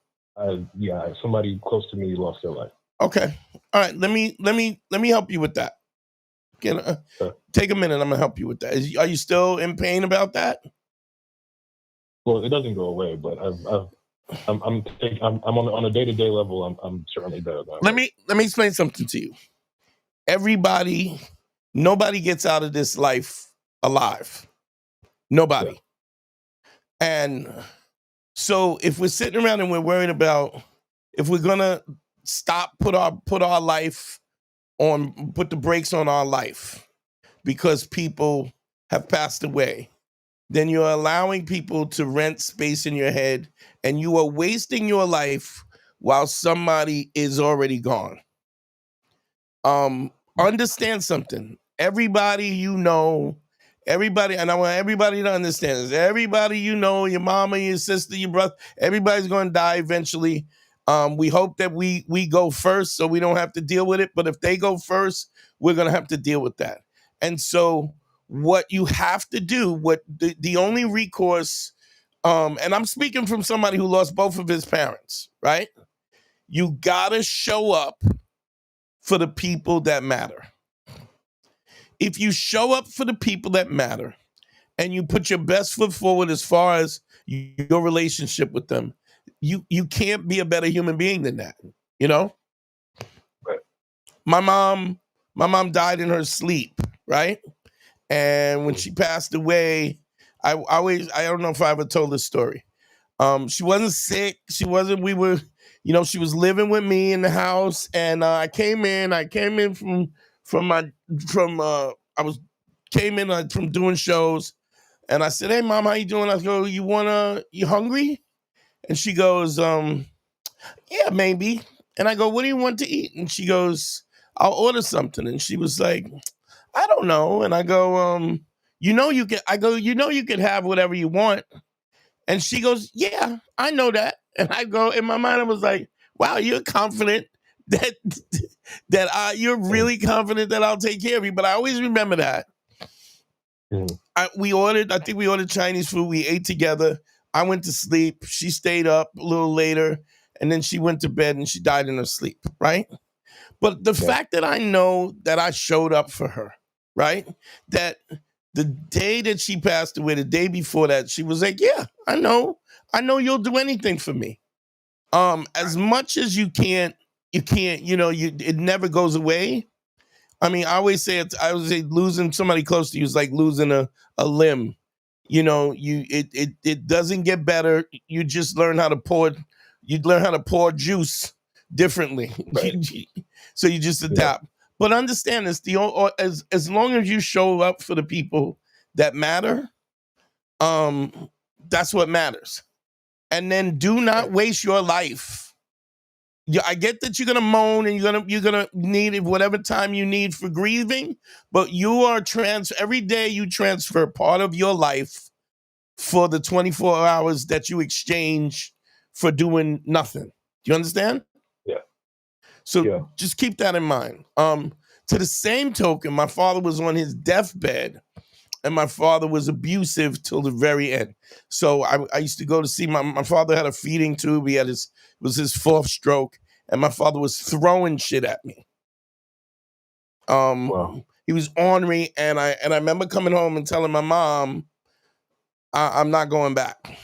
somebody close to me lost their life. Okay. All right. Let me help you with that. Sure. Take a minute. I'm gonna help you with that. Are you still in pain about that? Well, it doesn't go away, but I'm on a day-to-day level. I'm certainly better. Let me explain something to you. Nobody gets out of this life alive. Nobody. Yeah. And so if we're sitting around and we're worried about if we're gonna put the brakes on our life because people have passed away, then you're allowing people to rent space in your head, and you are wasting your life while somebody is already gone. Understand something. Everybody you know, and I want everybody to understand this. Everybody you know, your mama, your sister, your brother, everybody's going to die eventually. We hope that we go first so we don't have to deal with it. But if they go first, we're going to have to deal with that. And so what you have to do, the only recourse, and I'm speaking from somebody who lost both of his parents, right? You got to show up for the people that matter. If you show up for the people that matter and you put your best foot forward as far as your relationship with them, you can't be a better human being than that, you know? Right. My mom died in her sleep, right? And when she passed away, I don't know if I ever told this story. She wasn't sick. She was living with me in the house, and I came in from doing shows, and I said, "Hey, Mom, how you doing?" I go, "You hungry?" And she goes, "Yeah, maybe." And I go, "What do you want to eat?" And she goes, "I'll order something." And she was like, "I don't know." And I go, you can have whatever you want." And she goes, "Yeah, I know that." And I go, in my mind, I was like, "Wow, you're confident you're really confident that I'll take care of you." But I always remember that. Mhm. I think we ordered Chinese food. We ate together. I went to sleep. She stayed up a little later, and then she went to bed and she died in her sleep, right? But the fact that I know that I showed up for her, right? That the day that she passed away, the day before that, she was like, yeah, I know you'll do anything for me. As much as you can't, it never goes away. I mean, I always say losing somebody close to you is like losing a limb. It doesn't get better. You just learn how to pour juice differently. Right. So you just adapt. But understand this, as long as you show up for the people that matter, that's what matters. And then do not waste your life. Yeah, I get that you're gonna moan and you're gonna need whatever time you need for grieving, but you are every day you transfer part of your life for the 24 hours that you exchange for doing nothing. Do you understand? Yeah. So just keep that in mind. To the same token, my father was on his deathbed, and my father was abusive till the very end. So I used to go to see my father had a feeding tube. It was his fourth stroke, and my father was throwing shit at me. Wow. He was ornery, and I remember coming home and telling my mom, I'm not going back.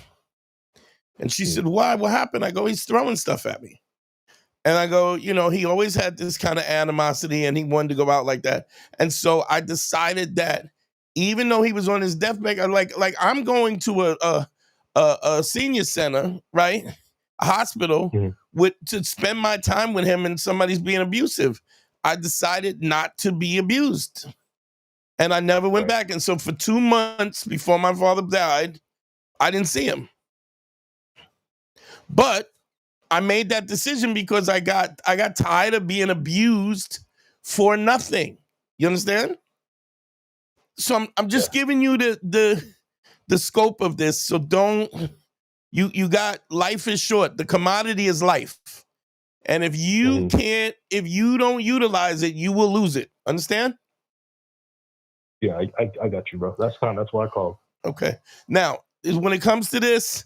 And she said, why? What happened? I go, he's throwing stuff at me. And I go, he always had this kind of animosity and he wanted to go out like that. And so I decided that even though he was on his deathbed, I'm going to a senior center, right? A hospital to spend my time with him, and somebody's being abusive. I decided not to be abused. And I never went back. And so for 2 months before my father died, I didn't see him. But I made that decision because I got tired of being abused for nothing. You understand? So I'm just giving you the scope of this. So you got, life is short. The commodity is life. And if you if you don't utilize it, you will lose it. Understand? Yeah, I got you, bro. That's fine. That's why I called. Okay. Now, when it comes to this,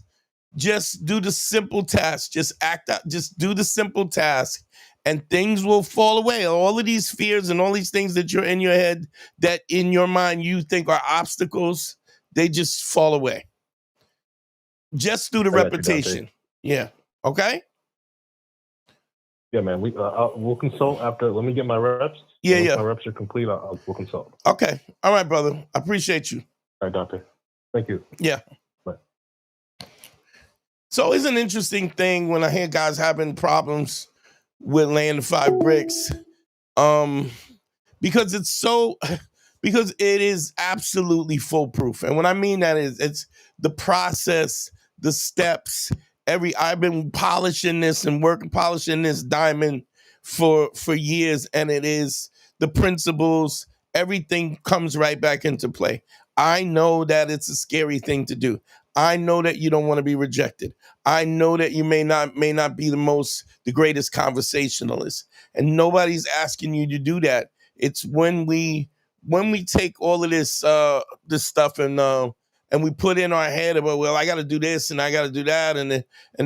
just do the simple task. Just act out. Just do the simple task, and things will fall away. All of these fears and all these things that you're in your head, that in your mind you think are obstacles, they just fall away. Just do the repetition. Yeah. Okay. Yeah, man. We'll consult after. Let me get my reps. Yeah, Once yeah. my reps are complete, we'll consult. Okay. All right, brother. I appreciate you. All right, Dante. Thank you. Yeah. Bye. It's always an interesting thing when I hear guys having problems with laying the 5 bricks, because because it is absolutely foolproof. And what I mean that is, it's the process, the steps. I've been polishing this diamond for years, and it is the principles. Everything comes right back into play. I know that it's a scary thing to do. I know that you don't want to be rejected. I know that you may not be the greatest conversationalist, and nobody's asking you to do that. It's when we take all of this stuff and we put in our head about, well, I got to do this and I got to do that and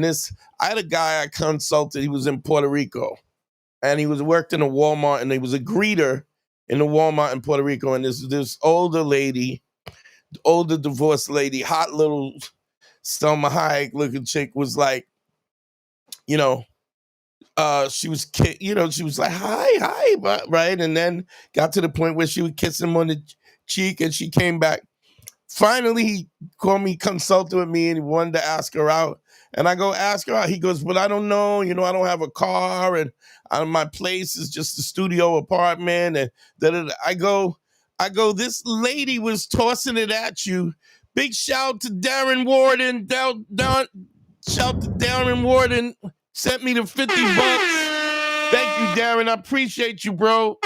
this. I had a guy I consulted. He was in Puerto Rico, and he worked in a Walmart, and he was a greeter in the Walmart in Puerto Rico. And this older divorced lady, hot little Selma Hayek looking chick, was like, she was she was like, hi, right? And then got to the point where she would kiss him on the cheek, and she came back. Finally, he called me, consulted with me, and he wanted to ask her out. And I go, ask her out. He goes, but I don't know. I don't have a car, and my place is just a studio apartment. And I go, this lady was tossing it at you. Big shout to Darren Warden. Shout to Darren Warden. Sent me the $50. Thank you, Darren. I appreciate you, bro.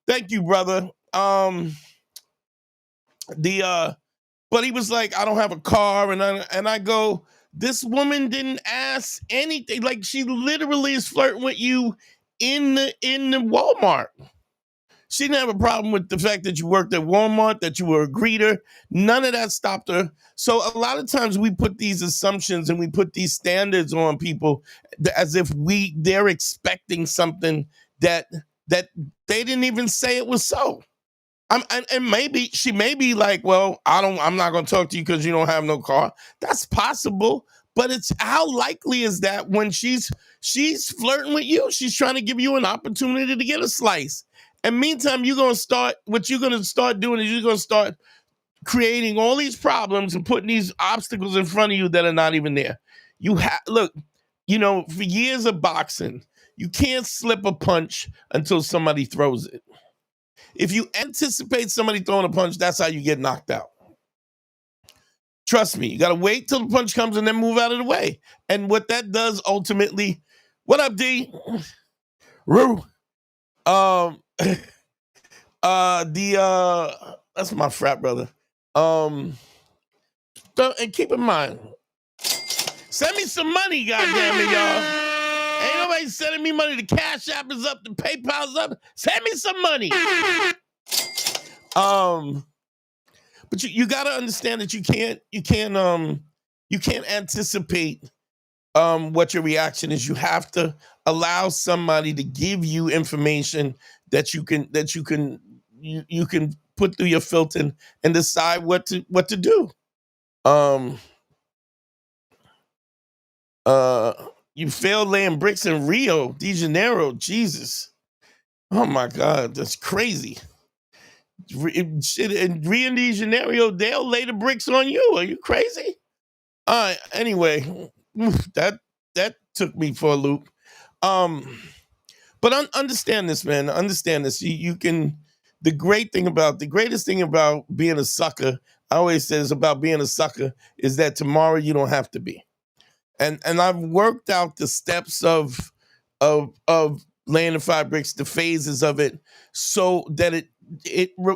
Thank you, brother. But he was like, I don't have a car, and I go, this woman didn't ask anything. Like, she literally is flirting with you in the Walmart. She didn't have a problem with the fact that you worked at Walmart, that you were a greeter. None of that stopped her. So a lot of times we put these assumptions and we put these standards on people as if they're expecting something that they didn't even say it was so. And maybe she may be like, well, I'm not going to talk to you because you don't have no car. That's possible. But it's how likely is that when she's flirting with you? She's trying to give you an opportunity to get a slice. And meantime, what you're going to start doing is you're going to start creating all these problems and putting these obstacles in front of you that are not even there. Look, for years of boxing, you can't slip a punch until somebody throws it. If you anticipate somebody throwing a punch, that's how you get knocked out. Trust me, you got to wait till the punch comes and then move out of the way. And what that does ultimately, what up, D? Roo. That's my frat brother. And keep in mind, send me some money, goddamn it, y'all. Ain't nobody sending me money. The CashApp is up, the PayPal's up. Send me some money. But you got to understand that you can't anticipate what your reaction is. You have to allow somebody to give you information that you can put through your filter and decide what to do. You failed laying bricks in Rio de Janeiro. Jesus. Oh my God, that's crazy. Shit, in Rio de Janeiro, they'll lay the bricks on you. Are you crazy? All right, anyway, that took me for a loop. But understand this, man. Understand this. You can. The greatest thing about being a sucker, I always say, is about being a sucker, is that tomorrow you don't have to be. And I've worked out the steps of laying the 5 bricks, the phases of it, so that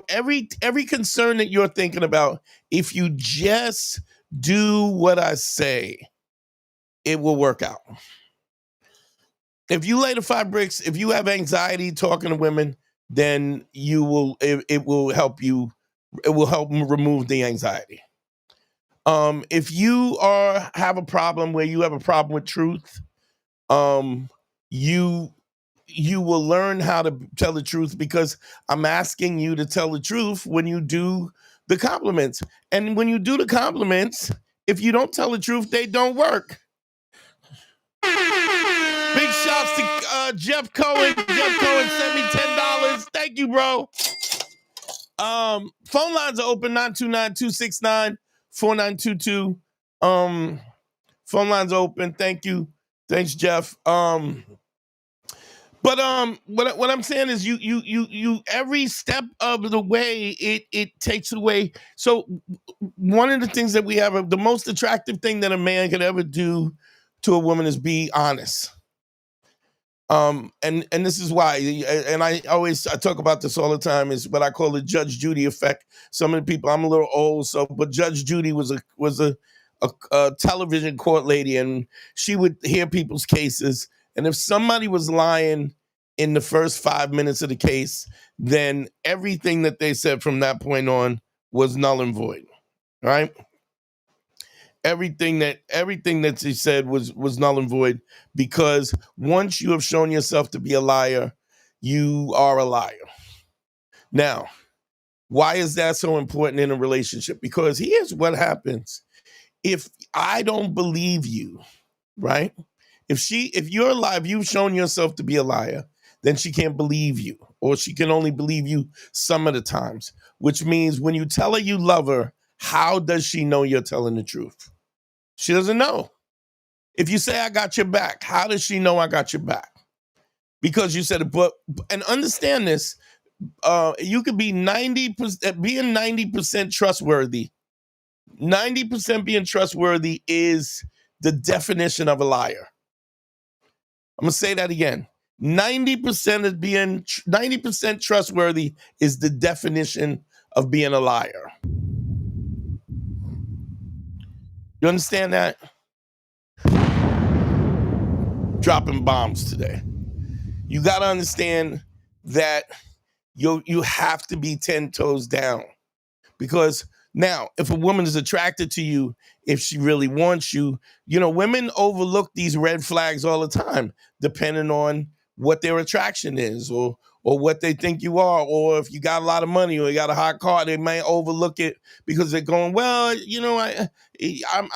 every concern that you're thinking about, if you just do what I say, it will work out. If you lay the 5 bricks, if you have anxiety talking to women, then it will help you. It will help remove the anxiety. If you have a problem where you have a problem with truth, you will learn how to tell the truth, because I'm asking you to tell the truth when you do the compliments. And when you do the compliments, if you don't tell the truth, they don't work. Big shouts to Jeff Cohen. Jeff Cohen sent me $10. Thank you, bro. Phone lines are open, 929-269-4922. Phone lines are open. Thank you. Thanks, Jeff. But what I'm saying is you every step of the way it takes away. So one of the things that we have, the most attractive thing that a man could ever do to a woman is be honest. And this is why, and I talk about this all the time, is what I call the Judge Judy effect. Some of the people, I'm a little old, but Judge Judy was a television court lady, and she would hear people's cases. And if somebody was lying in the first 5 minutes of the case, then everything that they said from that point on was null and void, right? Everything that she said was null and void, because once you have shown yourself to be a liar, you are a liar. Now, why is that so important in a relationship? Because here's what happens. If I don't believe you, right? If you're alive, you've shown yourself to be a liar, then she can't believe you, or she can only believe you some of the times, which means when you tell her you love her, how does she know you're telling the truth? She doesn't know. If you say, I got your back, how does she know I got your back? Because you said it. And understand this, you could be 90%, being 90% trustworthy. 90% being trustworthy is the definition of a liar. I'm going to say that again. 90% trustworthy is the definition of being a liar. You understand that? Dropping bombs today. You got to understand that you have to be 10 toes down. Because now, if a woman is attracted to you, if she really wants you, women overlook these red flags all the time, depending on what their attraction is, or what they think you are, or if you got a lot of money or you got a hot car, they may overlook it because they're going, well,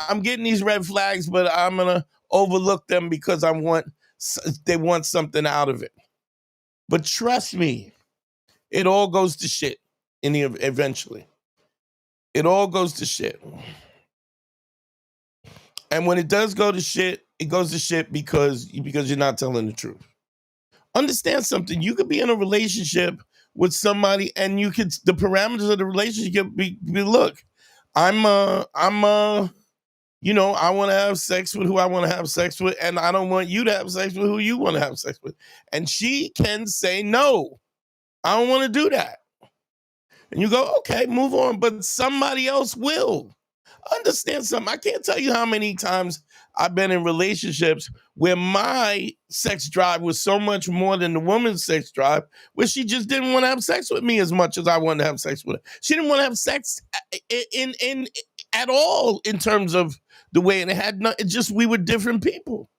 I'm getting these red flags, but I'm gonna overlook them because they want something out of it. But trust me, it all goes to shit eventually. It all goes to shit. And when it does go to shit, it goes to shit because you're not telling the truth. Understand something. You could be in a relationship with somebody and the parameters of the relationship be look, I want to have sex with who I want to have sex with, and I don't want you to have sex with who you want to have sex with. And she can say, no, I don't want to do that. And you go, okay, move on, but somebody else will. Understand something. I can't tell you how many times I've been in relationships where my sex drive was so much more than the woman's sex drive, where she just didn't want to have sex with me as much as I wanted to have sex with her. She didn't want to have sex in at all in terms of the way, and it just we were different people.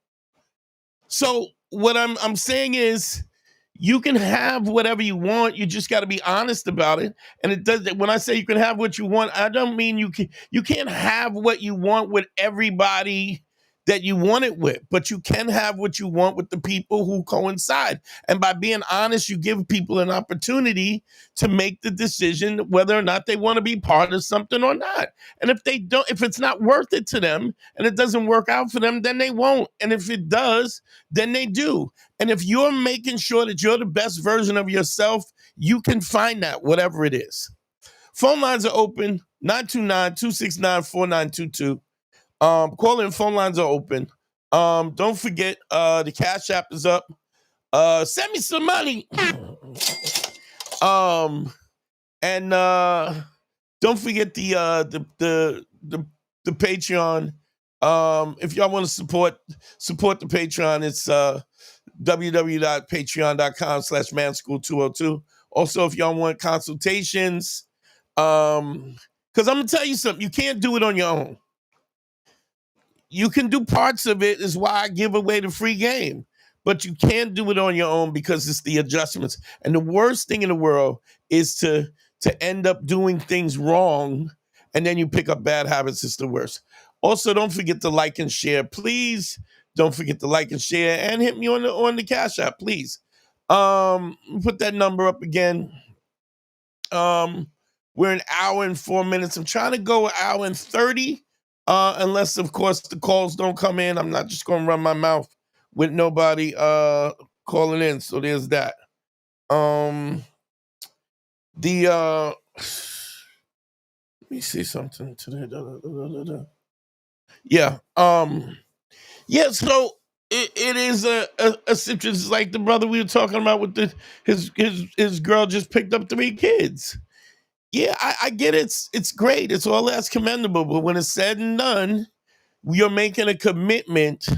So what I'm saying is, you can have whatever you want. You just got to be honest about it. And it does. When I say you can have what you want, I don't mean you can't have what you want with everybody that you want it with, but you can have what you want with the people who coincide. And by being honest, you give people an opportunity to make the decision whether or not they want to be part of something or not. And if it's not worth it to them and it doesn't work out for them, then they won't. And if it does, then they do. And if you're making sure that you're the best version of yourself, you can find that, whatever it is. Phone lines are open, 929-269-4922. Call-in phone lines are open. Don't forget, the Cash App is up. Send me some money. And don't forget the Patreon. If y'all want to support the Patreon, it's www.patreon.com/manschool202. Also, if y'all want consultations, because I'm gonna tell you something, you can't do it on your own. You can do parts of it, is why I give away the free game. But you can't do it on your own because it's the adjustments. And the worst thing in the world is to end up doing things wrong, and then you pick up bad habits. It's the worst. Also, don't forget to like and share. Please don't forget to like and share, and hit me on the Cash App, please. Put that number up again. We're an hour and 4 minutes. I'm trying to go an hour and 30. Unless, of course, the calls don't come in. I'm not just going to run my mouth with nobody calling in. So there's that. Let me see something today. Yeah. Yeah, so it is a situation like the brother we were talking about with his girl just picked up 3 kids. Yeah, I get it. It's great. It's all that's commendable. But when it's said and done, you're making a commitment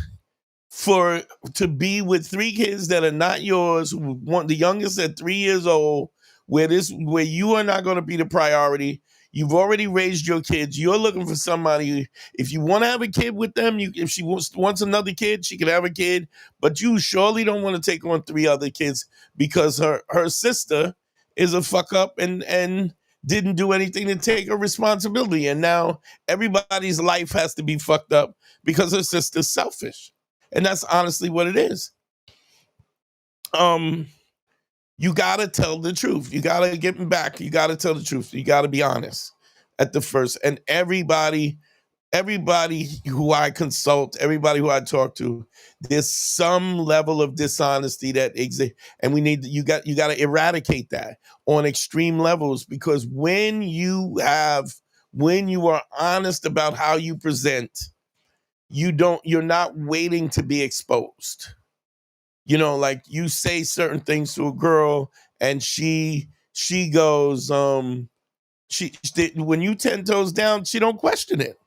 to be with 3 kids that are not yours. The youngest at 3 years old, where you are not going to be the priority. You've already raised your kids. You're looking for somebody. If you want to have a kid with them, if she wants another kid, she can have a kid. But you surely don't want to take on 3 other kids because her sister is a fuck up and didn't do anything to take a responsibility. And now everybody's life has to be fucked up because her sister's selfish. And that's honestly what it is. You got to tell the truth. You got to get back. You got to tell the truth. You got to be honest at the first. And everybody who I consult, everybody who I talk to, there's some level of dishonesty that exists. And you got to eradicate that on extreme levels, because when you are honest about how you present, you're not waiting to be exposed. Like you say certain things to a girl and she goes, when you 10 toes down, she don't question it.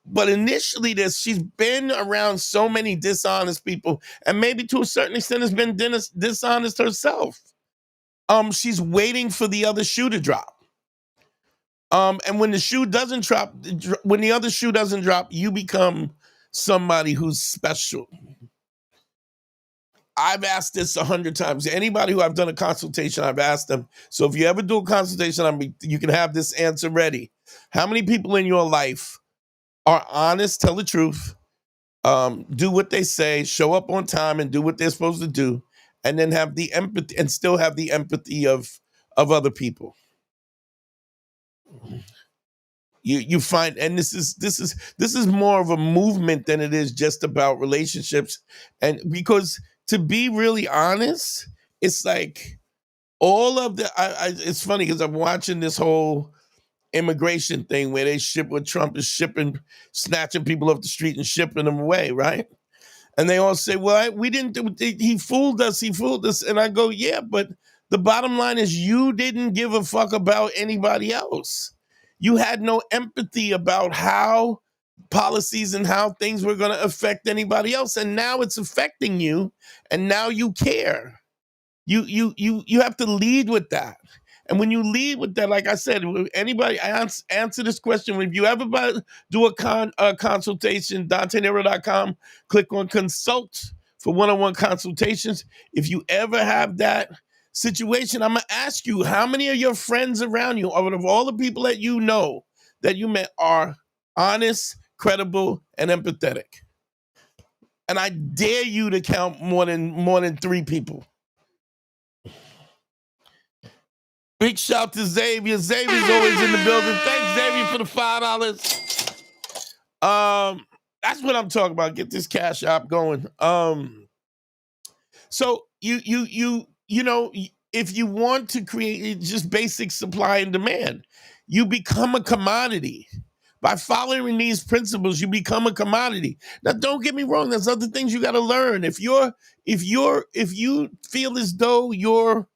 But initially she's been around so many dishonest people, and maybe to a certain extent has been dishonest herself. she's waiting for the other shoe to drop. And when the shoe doesn't drop, when the other shoe doesn't drop, you become somebody who's special. I've asked this 100 times. Anybody who I've done a consultation, I've asked them. So if you ever do a consultation, you can have this answer ready. How many people in your life are honest, tell the truth, do what they say, show up on time and do what they're supposed to do, and then have the empathy and still have the empathy of other people? You find, and this is more of a movement than it is just about relationships. And because to be really honest, it's like all of the, it's funny because I'm watching this whole immigration thing where where Trump is snatching people off the street and shipping them away, right? And they all say, well, we didn't do, he fooled us. And I go, yeah, but the bottom line is you didn't give a fuck about anybody else. You had no empathy about how policies and how things were going to affect anybody else. And now it's affecting you. And now you care. You have to lead with that. And when you lead with that, like I said, anybody answer this question. If you ever do a consultation, DanteNero.com, click on consult for one-on-one consultations. If you ever have that situation, I'm going to ask you, how many of your friends around you, out of all the people that you know, that you met, are honest, credible, and empathetic? And I dare you to count more than 3 people. Big shout to Xavier. Xavier's always in the building. Thanks, Xavier, for the $5. That's what I'm talking about. Get this cash app going. So you know, if you want to create just basic supply and demand, you become a commodity. By following these principles, you become a commodity. Now, don't get me wrong. There's other things you got to learn. If you feel as though you're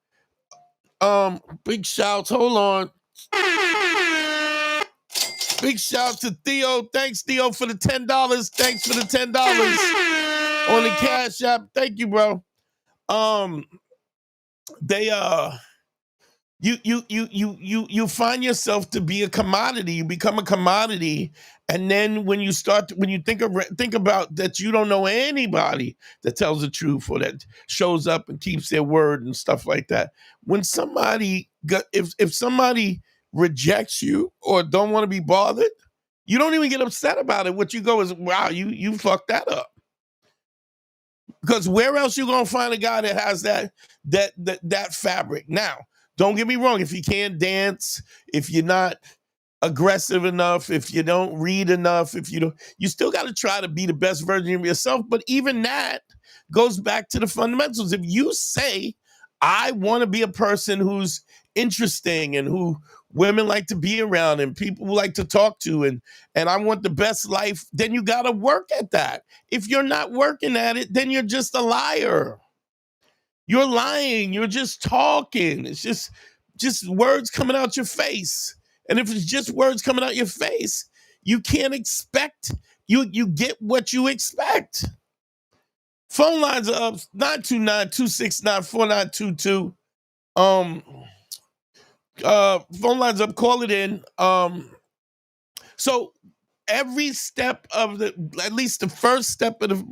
big shouts. Hold on. Big shout to Theo. Thanks, Theo, for the $10. Thanks for the $10 on the Cash App. Thank you, bro. You find yourself to be a commodity. You become a commodity, and then when you think about that, you don't know anybody that tells the truth or that shows up and keeps their word and stuff like that. When if somebody rejects you or don't want to be bothered, you don't even get upset about it. What you go is, wow, you fucked that up. Because where else you gonna find a guy that has that fabric? Now, don't get me wrong. If you can't dance, if you're not aggressive enough, if you don't read enough, you still got to try to be the best version of yourself. But even that goes back to the fundamentals. If you say, I want to be a person who's interesting and who women like to be around and people like to talk to, and I want the best life, then you got to work at that. If you're not working at it, then you're just a liar. You're lying. You're just talking. It's just words coming out your face. And if it's just words coming out your face, you can't expect, you get what you expect. Phone lines are up, 929-269-4922. Phone lines up, call it in. So every step of at least the first step of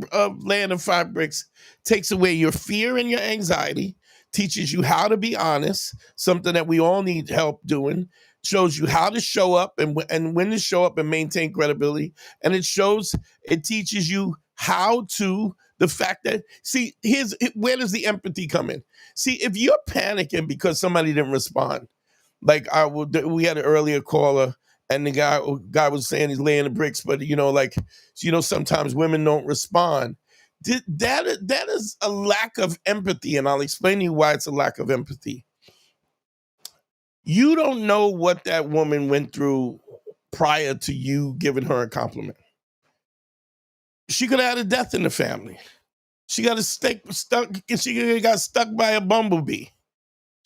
Land of 5 Bricks takes away your fear and your anxiety, teaches you how to be honest, something that we all need help doing, shows you how to show up and when to show up and maintain credibility. And it teaches you how to, the fact that, see, where does the empathy come in? See, if you're panicking because somebody didn't respond, like we had an earlier caller, and the guy was saying he's laying the bricks, but sometimes women don't respond. That is a lack of empathy, and I'll explain to you why it's a lack of empathy. You don't know what that woman went through prior to you giving her a compliment. She could have had a death in the family. She got stuck by a bumblebee.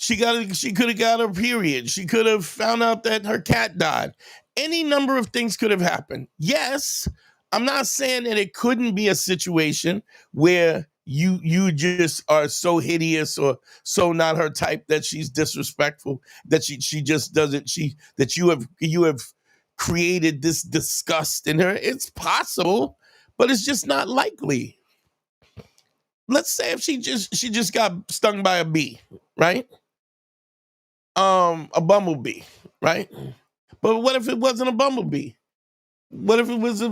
She could have got her period. She could have found out that her cat died. Any number of things could have happened. Yes, I'm not saying that it couldn't be a situation where you just are so hideous or so not her type that she's disrespectful, that she just doesn't, that you have created this disgust in her. It's possible, but it's just not likely. Let's say if she just got stung by a bee, right? A bumblebee, right? But what if it wasn't a bumblebee? What if it was a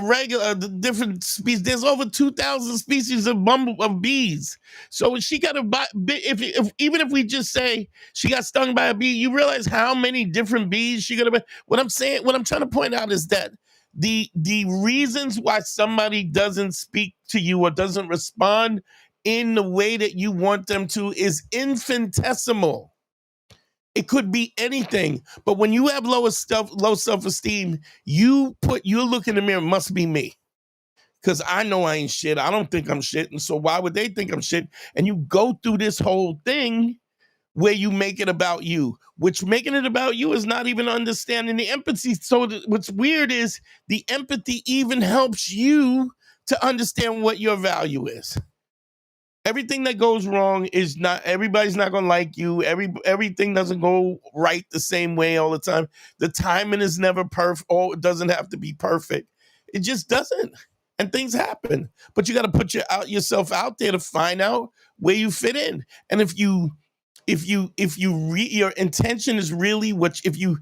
regular, different species? There's over 2,000 species of bees. So she got a if even if we just say she got stung by a bee, you realize how many different bees she got. What I'm trying to point out is that the reasons why somebody doesn't speak to you or doesn't respond in the way that you want them to is infinitesimal. It could be anything, but when you have low self-esteem, you look in the mirror, must be me. Because I know I ain't shit. I don't think I'm shit. And so why would they think I'm shit? And you go through this whole thing where you make it about you, which making it about you is not even understanding the empathy. So what's weird is the empathy even helps you to understand what your value is. Everything that goes wrong is not, everybody's not going to like you. Everything doesn't go right the same way all the time. The timing is never perfect. Oh, it doesn't have to be perfect. It just doesn't. And things happen. But you got to put yourself out there to find out where you fit in. And if your intention is really if you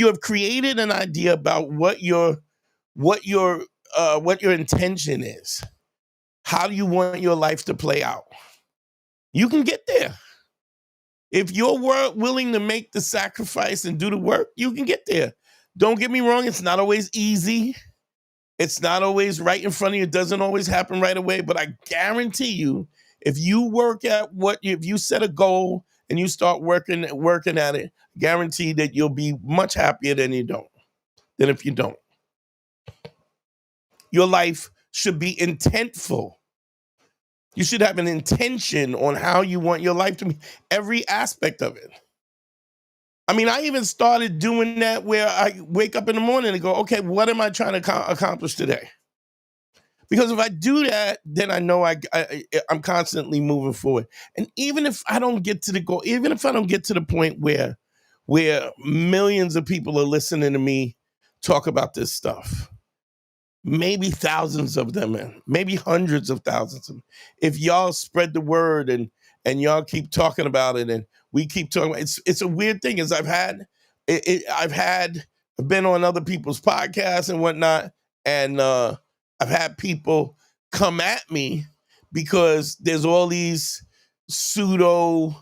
have created an idea about what your intention is, how do you want your life to play out? You can get there. If you're willing to make the sacrifice and do the work, you can get there. Don't get me wrong, it's not always easy. It's not always right in front of you. It doesn't always happen right away, but I guarantee you, if you set a goal and you start working at it, guarantee that you'll be much happier than if you don't. Your life should be intentful. You should have an intention on how you want your life to be, every aspect of it. I mean, I even started doing that where I wake up in the morning and go, okay, what am I trying to accomplish today? Because if I do that, then I know I'm constantly moving forward. And even if I don't get to the goal, even if I don't get to the point where millions of people are listening to me talk about this stuff, maybe thousands of them, maybe hundreds of thousands of them. If y'all spread the word and y'all keep talking about it and we keep talking, it's a weird thing. Is I've been on other people's podcasts and whatnot, and I've had people come at me because there's all these pseudo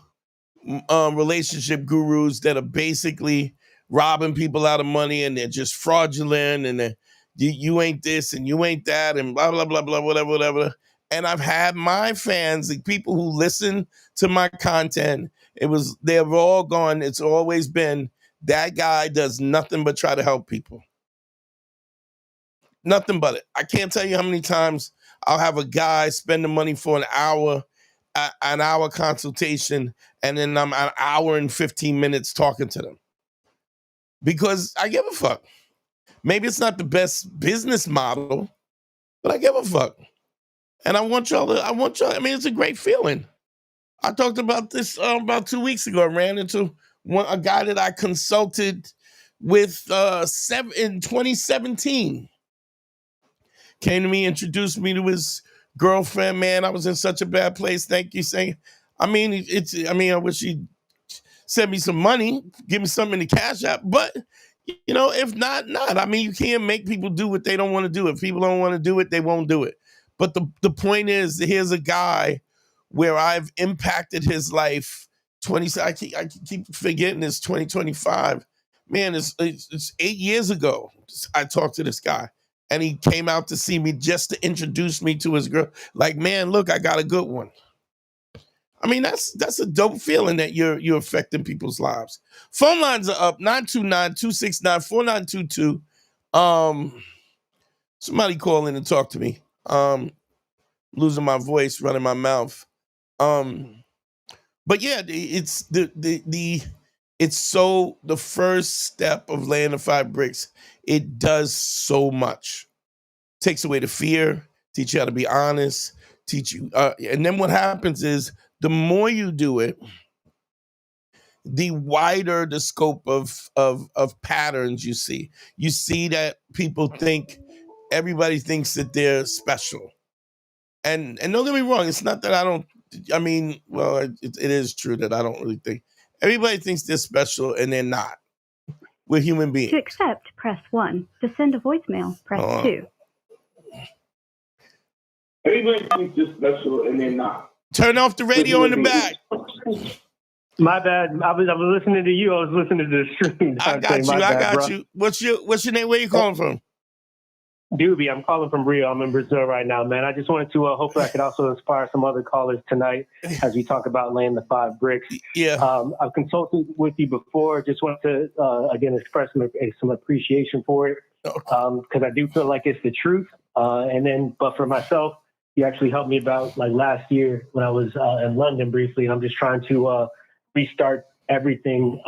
relationship gurus that are basically robbing people out of money, and they're just fraudulent, and you ain't this and you ain't that and blah, blah, blah, blah, whatever. And I've had my fans, the people who listen to my content, they've all gone, it's always been, that guy does nothing but try to help people. Nothing but it. I can't tell you how many times I'll have a guy spend the money for an hour consultation, and then I'm an hour and 15 minutes talking to them. Because I give a fuck. Maybe it's not the best business model, but I give a fuck. And I want y'all, I mean, it's a great feeling. I talked about this about 2 weeks ago. I ran into a guy that I consulted with in 2017. Came to me, introduced me to his girlfriend. Man, I was in such a bad place. Thank you, saying. I wish he'd send me some money, give me something in the CashApp, but if not. I mean, you can't make people do what they don't want to do. If people don't want to do it, they won't do it. But the point is, here's a guy where I've impacted his life. I keep forgetting it's 2025. Man, it's 8 years ago. I talked to this guy, and he came out to see me just to introduce me to his girl. Like, man, look, I got a good one. I mean, that's a dope feeling that you're affecting people's lives. Phone lines are up, 929-269-4922. Somebody call in and talk to me. Losing my voice, running my mouth. But yeah, it's it's so the first step of laying the 5 bricks. It does so much. Takes away the fear, teach you how to be honest, teach you. And then what happens is the more you do it, the wider the scope of patterns you see. You see that people think, everybody thinks that they're special. And don't get me wrong, it's not that I don't, I mean, well, it is true that I don't really think. Everybody thinks they're special and they're not. We're human beings. To accept, press 1. To send a voicemail, press 2. Everybody thinks they're special and they're not. Turn off the radio in the back. My bad. I was listening to you. I was listening to the stream. I got you. What's your name? Where you calling from? Doobie, I'm calling from Rio. I'm in Brazil right now, man. I just wanted to hopefully I could also inspire some other callers tonight as we talk about laying the 5 bricks. Yeah. I've consulted with you before. Just wanted to again express some appreciation for it because I do feel like it's the truth. But for myself, you actually helped me about like last year when I was in London briefly, and I'm just trying to restart everything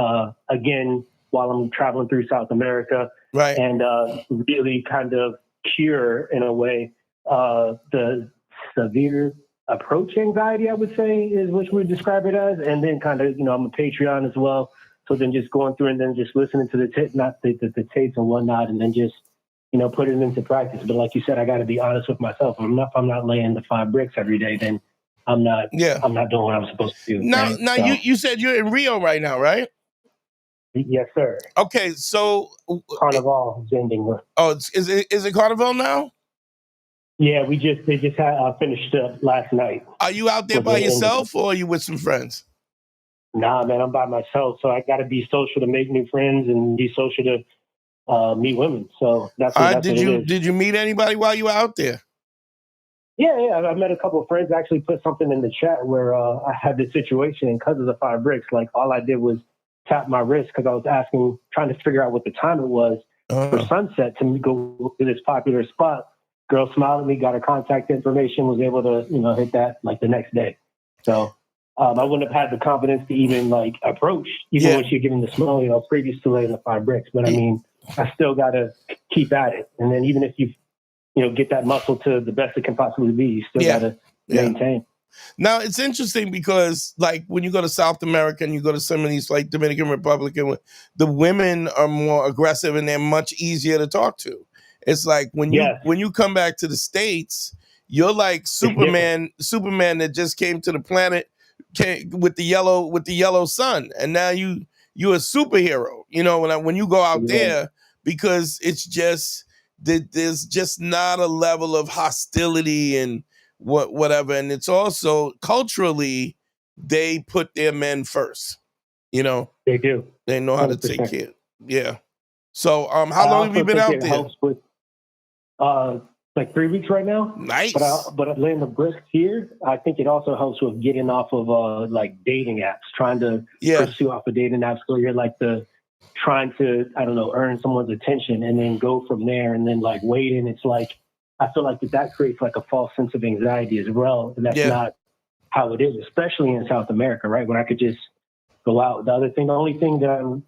again while I'm traveling through South America, right? And really kind of cure in a way the severe approach anxiety, I would say, is what we would describe it as. And then kind of, I'm a Patreon as well. So then just going through and then just listening to the tapes and whatnot, and then just, put it into practice. But like you said, I got to be honest with myself. If I'm not laying the 5 bricks every day, then I'm not doing what I'm supposed to do. Now, right? now so, you said you're in Rio right now, right? Yes, sir. Okay, so Carnival is ending. Oh, is it Carnival now? Yeah, they just had finished up last night. Are you out there by yourself or are you with some friends? Nah, man, I'm by myself. So I got to be social to make new friends and be social to meet women. So that's what it is. Did you meet anybody while you were out there? Yeah. I met a couple of friends. I actually put something in the chat where I had this situation, and because of the 5 bricks, like all I did was tap my wrist because I was trying to figure out what the time it was for sunset to go to this popular spot. Girl smiled at me, got her contact information, was able to, hit that like the next day. So I wouldn't have had the confidence to even like approach, even when she giving the smell, previous to laying the 5 bricks. But I mean, I still got to keep at it. And then even if you get that muscle to the best it can possibly be, you still got to maintain. Now, it's interesting because, like, when you go to South America and you go to some of these, like, Dominican Republic, the women are more aggressive and they're much easier to talk to. It's like when you come back to the States, you're like Superman that just came to the planet with the yellow sun, and now you're a superhero. When you go out there, because it's just there's just not a level of hostility and whatever, and it's also culturally they put their men first. They do. They know how 100%. To take care. Yeah. So how long have you been out there? With, like 3 weeks right now. Nice. But laying the bricks here, I think it also helps with getting off of like dating apps, trying to pursue off of dating apps where you're like trying to, I don't know, earn someone's attention and then go from there and then like waiting. It's like, I feel like that creates like a false sense of anxiety as well. And that's not how it is, especially in South America, right? When I could just go out. The only thing that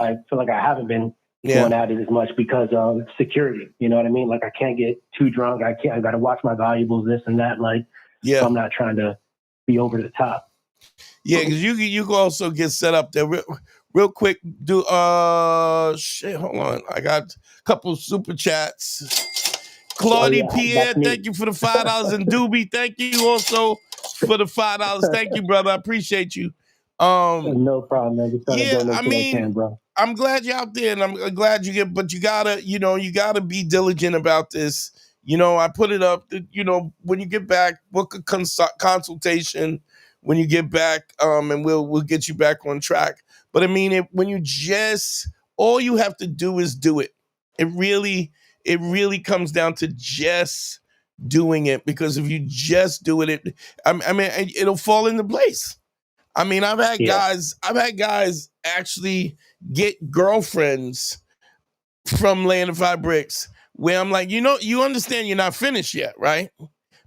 I feel like I haven't been going at it as much because of security. You know what I mean? Like I can't get too drunk. I got to watch my valuables, this and that. Like, so I'm not trying to be over the top. Yeah, because you can also get set up there real quick. Hold on. I got a couple super chats. Claudie Pierre, thank you for the $5. And Doobie, thank you also for the $5. Thank you, brother. I appreciate you. No problem, man. I mean, bro. I'm glad you're out there, and I'm glad but you gotta be diligent about this. I put it up. When you get back, book a consultation when you get back, and we'll get you back on track. But I mean, when you all you have to do is do it. It really comes down to just doing it, because if you just do it, it'll fall into place. I mean, I've had guys actually get girlfriends from laying the 5 bricks where I'm like, you understand you're not finished yet, right?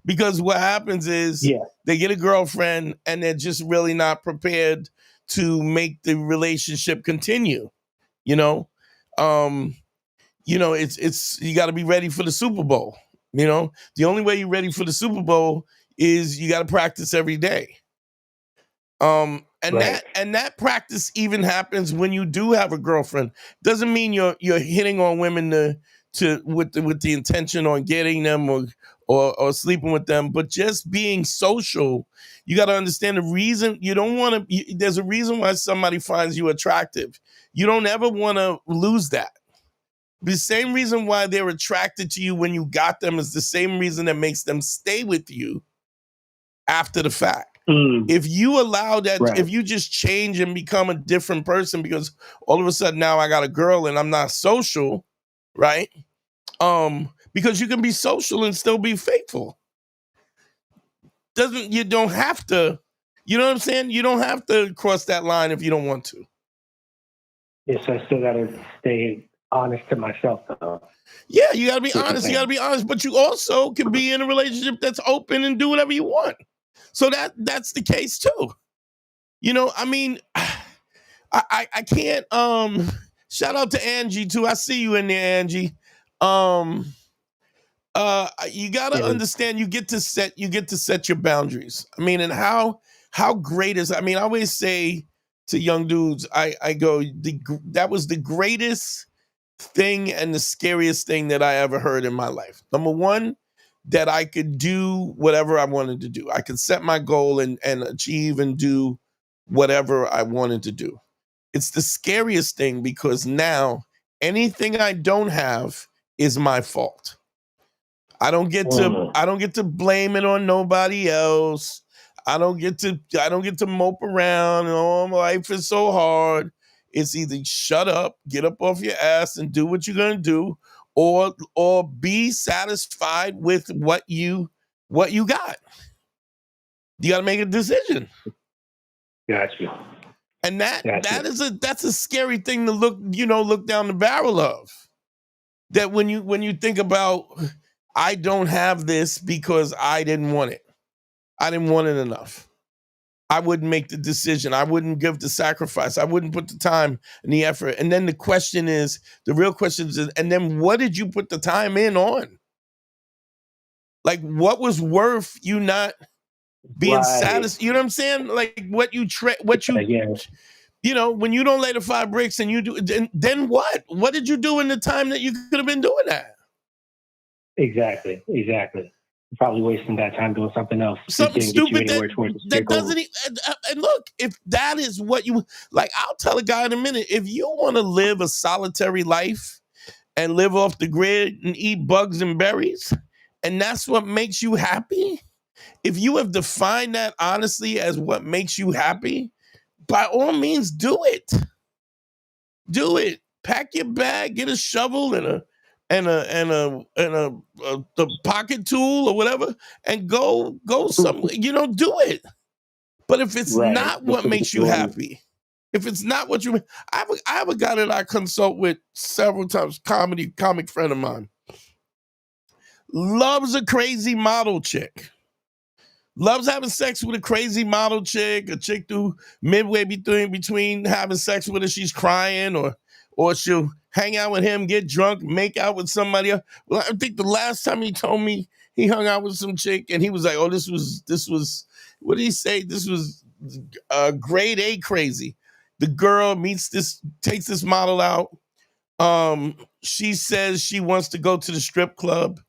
Because what happens is they get a girlfriend and they're just really not prepared to make the relationship continue. It's you got to be ready for the Super Bowl. You know, the only way you're ready for the Super Bowl is you got to practice every day. And that practice even happens when you do have a girlfriend. Doesn't mean you're hitting on women with the intention on getting them or sleeping with them, but just being social. You got to understand the reason you don't want to. There's a reason why somebody finds you attractive. You don't ever want to lose that. The same reason why they're attracted to you when you got them is the same reason that makes them stay with you after the fact. If you allow that, if you just change and become a different person because all of a sudden now I got a girl and I'm not social, right? Because you can be social and still be faithful. You don't have to, you know what I'm saying? You don't have to cross that line if you don't want to. Yes, I still got to stay honest to myself, though. Yeah, you got to be honest. You got to be honest, but you also can be in a relationship that's open and do whatever you want. So that's the case too. You know, I mean, I can't. Shout out to Angie too. I see you in there, Angie. You got to understand. You get to set your boundaries. I mean, and how great is? I mean, I always say to young dudes, I go, that was the greatest thing and the scariest thing that I ever heard in my life. Number one, that I could do whatever I wanted to do. I could set my goal and achieve and do whatever I wanted to do. It's the scariest thing because now anything I don't have is my fault. I don't get to blame it on nobody else. I don't get to mope around. Oh, my life is so hard. It's either shut up, get up off your ass and do what you're going to do, or be satisfied with what you got. You got to make a decision. Gotcha. And that's a scary thing to look down the barrel of. That when you think about, I don't have this because I didn't want it. I didn't want it enough. I wouldn't make the decision. I wouldn't give the sacrifice. I wouldn't put the time and the effort. And then the real question is, and then what did you put the time in on? Like, what was worth you not being satisfied? You know what I'm saying? Like you know, when you don't lay the 5 bricks and you do, then what? What did you do in the time that you could have been doing that? Exactly. Probably wasting that time doing something else. Something stupid that doesn't even, and look, if that is what you like, I'll tell a guy in a minute, if you want to live a solitary life and live off the grid and eat bugs and berries, and that's what makes you happy, if you have defined that honestly as what makes you happy, by all means do it. Pack your bag, get a shovel and a pocket tool or whatever, and go somewhere. Do it. But if it's not what makes you happy, if it's not what you, I have a guy that I consult with several times, comic friend of mine, loves a crazy model chick. Loves having sex with a crazy model chick, a chick who midway between having sex with her, she's crying, or she'll hang out with him, get drunk, make out with somebody else. Well, I think the last time he told me he hung out with some chick and he was like, oh, this was, what did he say? This was grade A crazy. The girl takes this model out. She says she wants to go to the strip club.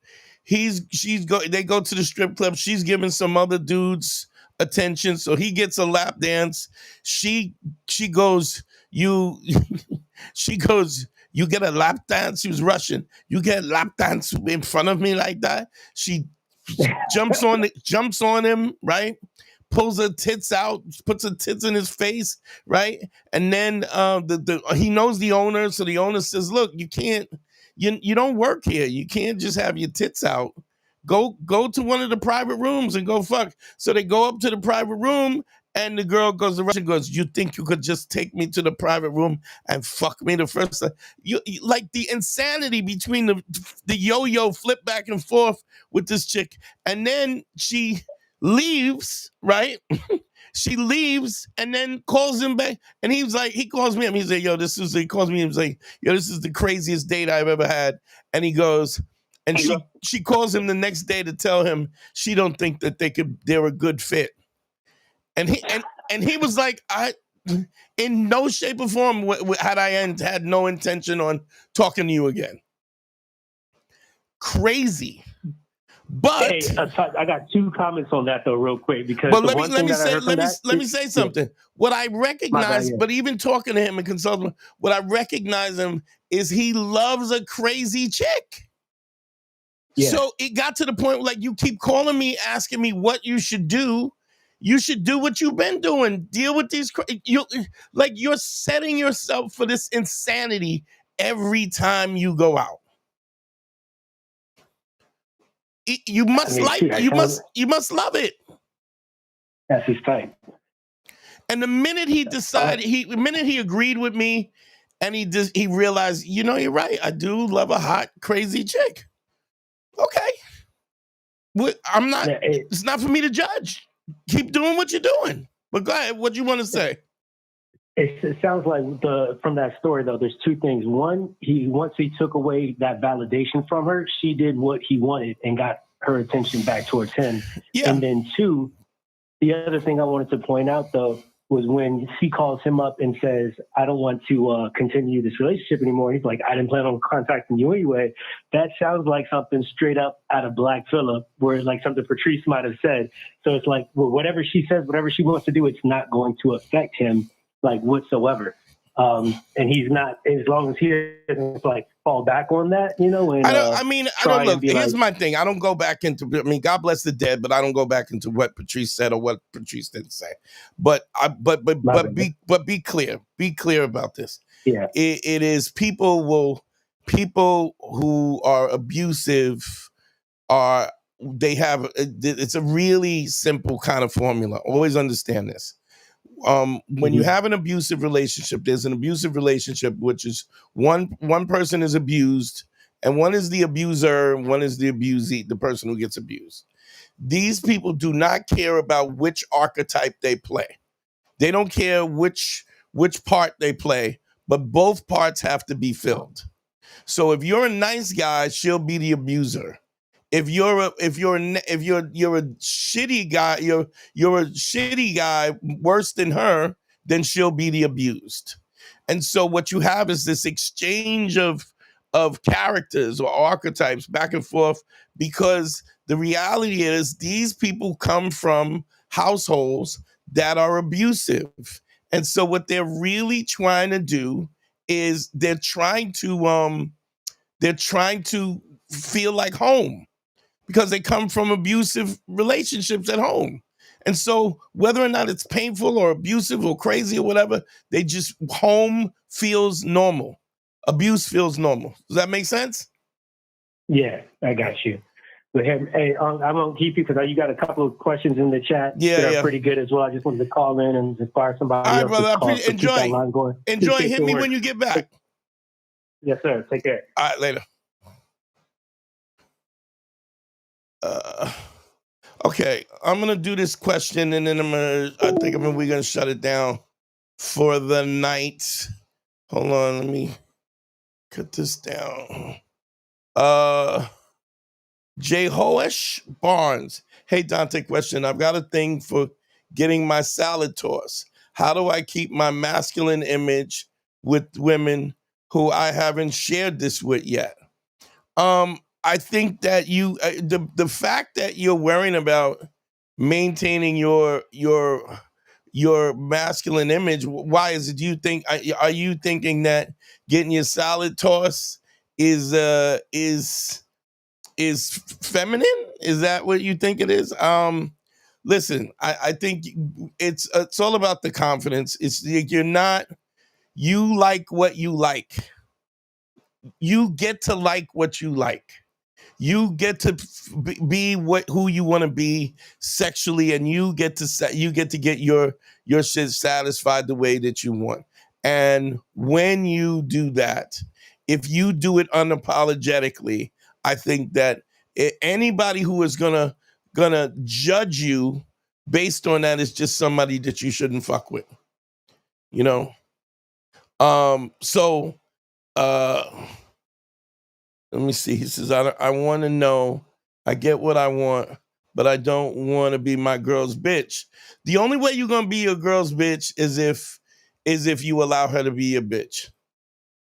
They go to the strip club. She's giving some other dudes attention. So he gets a lap dance. She goes, she goes, you get a lap dance? She was Russian. You get a lap dance in front of me like that? She jumps on him, right? Pulls her tits out, puts her tits in his face, right? And then he knows the owner, so the owner says, look, you can't, you don't work here. You can't just have your tits out. Go to one of the private rooms and go fuck. So they go up to the private room, and the girl goes, the Russian goes, you think you could just take me to the private room and fuck me the first time? You like the insanity between the yo-yo flip back and forth with this chick. And then she leaves, right? She leaves and then calls him back. And he calls me up. He calls me and he's like, yo, this is the craziest date I've ever had. And he goes, And she calls him the next day to tell him she don't think that they're a good fit. And he was like, in no shape or form had no intention on talking to you again. Crazy. But hey, I got 2 comments on that though, real quick, because let me say something. What I recognize, but even talking to him and consulting, what I recognize him is he loves a crazy chick. Yeah. So it got to the point where, like, you keep calling me, asking me what you should do. You should do what you've been doing. Deal with these. You're setting yourself for this insanity every time you go out. You must you must love it. That's his type. And the minute he decided, the minute he agreed with me, and he realized, you're right. I do love a hot, crazy chick. Okay. I'm not. It's not for me to judge. Keep doing what you're doing. But go ahead. What do you want to say? It sounds like from that story, though, there's 2 things. One, once he took away that validation from her, she did what he wanted and got her attention back towards him. Yeah. And then 2, the other thing I wanted to point out, though, was when she calls him up and says, I don't want to continue this relationship anymore. He's like, I didn't plan on contacting you anyway. That sounds like something straight up out of Black Phillip, where it's like something Patrice might have said. So it's like, well, whatever she says, whatever she wants to do, it's not going to affect him like whatsoever. And he's not, as long as he doesn't like fall back on that, and I don't look, here's my thing. I don't go back into, God bless the dead, but I don't go back into what Patrice said or what Patrice didn't say. But be clear. Be clear about this. Yeah. It is people who are abusive it's a really simple kind of formula. Always understand this. When you have an abusive relationship, there's an abusive relationship, which is one person is abused and one is the abuser, and one is the abusee, the person who gets abused. These people do not care about which archetype they play. They don't care which part they play, but both parts have to be filled. So if you're a nice guy, she'll be the abuser. If you're a shitty guy, you're a shitty guy worse than her, then she'll be the abused. And so what you have is this exchange of characters or archetypes back and forth, because the reality is these people come from households that are abusive. And so what they're really trying to do is they're trying to feel like home, because they come from abusive relationships at home. And so whether or not it's painful or abusive or crazy or whatever, home feels normal. Abuse feels normal. Does that make sense? Yeah, I got you. But hey, I won't keep you because you got a couple of questions in the chat that are pretty good as well. I just wanted to call in and inspire somebody else. All right, brother. Enjoy. Hit me when you get back. Yes, sir. Take care. All right, later. Okay, I'm gonna do this question and then we're gonna shut it down for the night. Hold on, let me cut this down. Jehoash Barnes. Hey, Dante, question. I've got a thing for getting my salad toss. How do I keep my masculine image with women who I haven't shared this with yet? I think that the fact that you're worrying about maintaining your masculine image, why is it? Do you think? Are you thinking that getting your salad toss is feminine? Is that what you think it is? Listen, I think it's all about the confidence. It's you like what you like. You get to like what you like. You get to be who you want to be sexually, and you get to get your shit satisfied the way that you want. And when you do that, if you do it unapologetically, I think that anybody who is gonna judge you based on that is just somebody that you shouldn't fuck with. Let me see. He says, I want to know. I get what I want, but I don't want to be my girl's bitch. The only way you're gonna be your girl's bitch is if you allow her to be your bitch.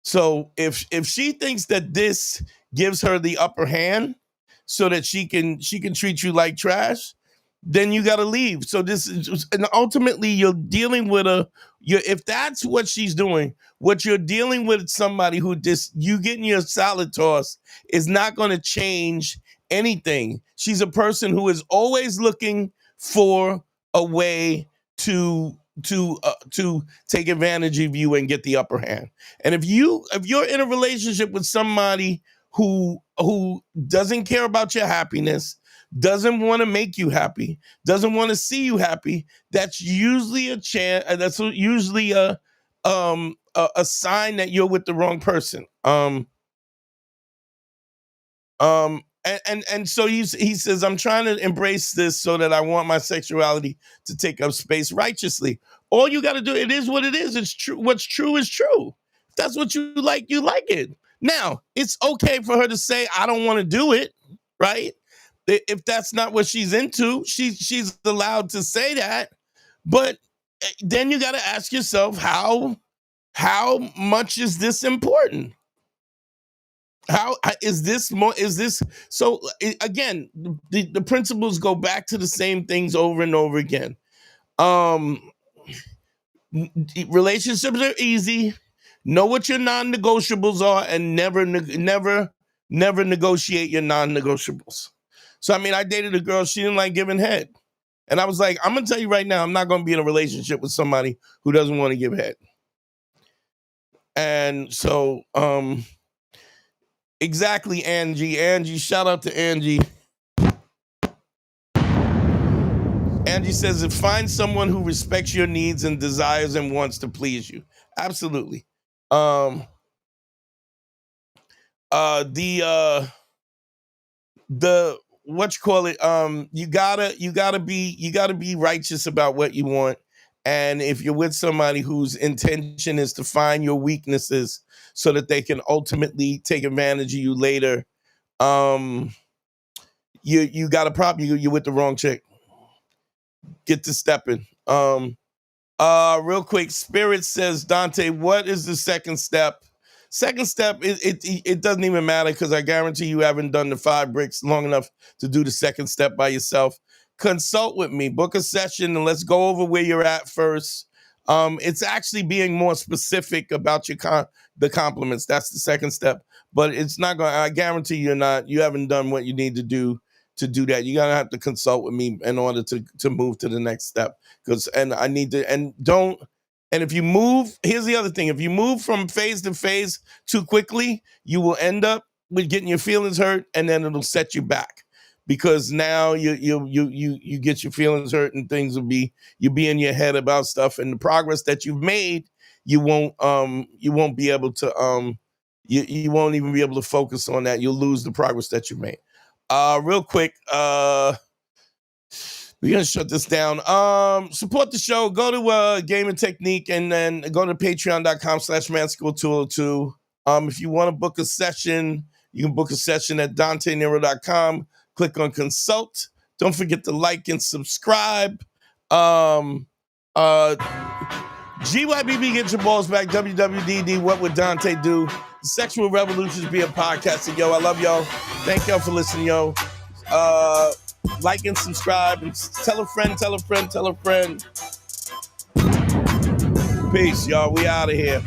So if she thinks that this gives her the upper hand so that she can treat you like trash, then you got to leave. So and ultimately you're dealing with if that's what she's doing, what you're dealing with somebody who you getting your salad tossed is not going to change anything. She's a person who is always looking for a way to take advantage of you and get the upper hand. And if you're in a relationship with somebody who doesn't care about your happiness, doesn't want to make you happy, doesn't want to see you happy, that's usually a chance. That's usually a sign that you're with the wrong person. And so he says, I'm trying to embrace this so that I want my sexuality to take up space righteously. All you got to do, it is what it is. It's true. What's true is true. If that's what you like it. Now, it's okay for her to say, I don't want to do it, right? If that's not what she's into, she's allowed to say that. But then you got to ask yourself, how much is this important? How is this more? Is this so? Again, the principles go back to the same things over and over again. Relationships are easy. Know what your non-negotiables are, and never negotiate your non-negotiables. So, I mean, I dated a girl, she didn't like giving head. And I was like, I'm going to tell you right now, I'm not going to be in a relationship with somebody who doesn't want to give head. And so, exactly, Angie. Angie, shout out to Angie. Angie says, find someone who respects your needs and desires and wants to please you. Absolutely. The what you call it, you gotta be righteous about what you want. And if you're with somebody whose intention is to find your weaknesses so that they can ultimately take advantage of you later, you got a problem. You're with the wrong chick. Get to stepping. Real quick, Spirit says, Dante, what is the second step? Second step, it doesn't even matter because I guarantee you haven't done the 5 bricks long enough to do the second step by yourself. Consult with me, book a session, and let's go over where you're at first. It's actually being more specific about the compliments. That's the second step. But it's not going. I guarantee you haven't done what you need to do that. You're gonna have to consult with me in order to move to the next step. And if you move, here's the other thing. If you move from phase to phase too quickly, you will end up with getting your feelings hurt, and then it'll set you back. Because now you get your feelings hurt, and you'll be in your head about stuff, and the progress that you've made, you won't be able to you won't even be able to focus on that. You'll lose the progress that you've made. Real quick, we're going to shut this down. Support the show. Go to Game and Technique, and then go to patreon.com/manschool202. If you want to book a session, you can book a session at DanteNero.com. Click on consult. Don't forget to like and subscribe. GYBB, get your balls back. WWDD, what would Dante do? The Sexual Revolution is being podcasted. Yo, I love y'all. Thank y'all for listening, yo. Like and subscribe, and tell a friend. Peace, y'all. We out of here.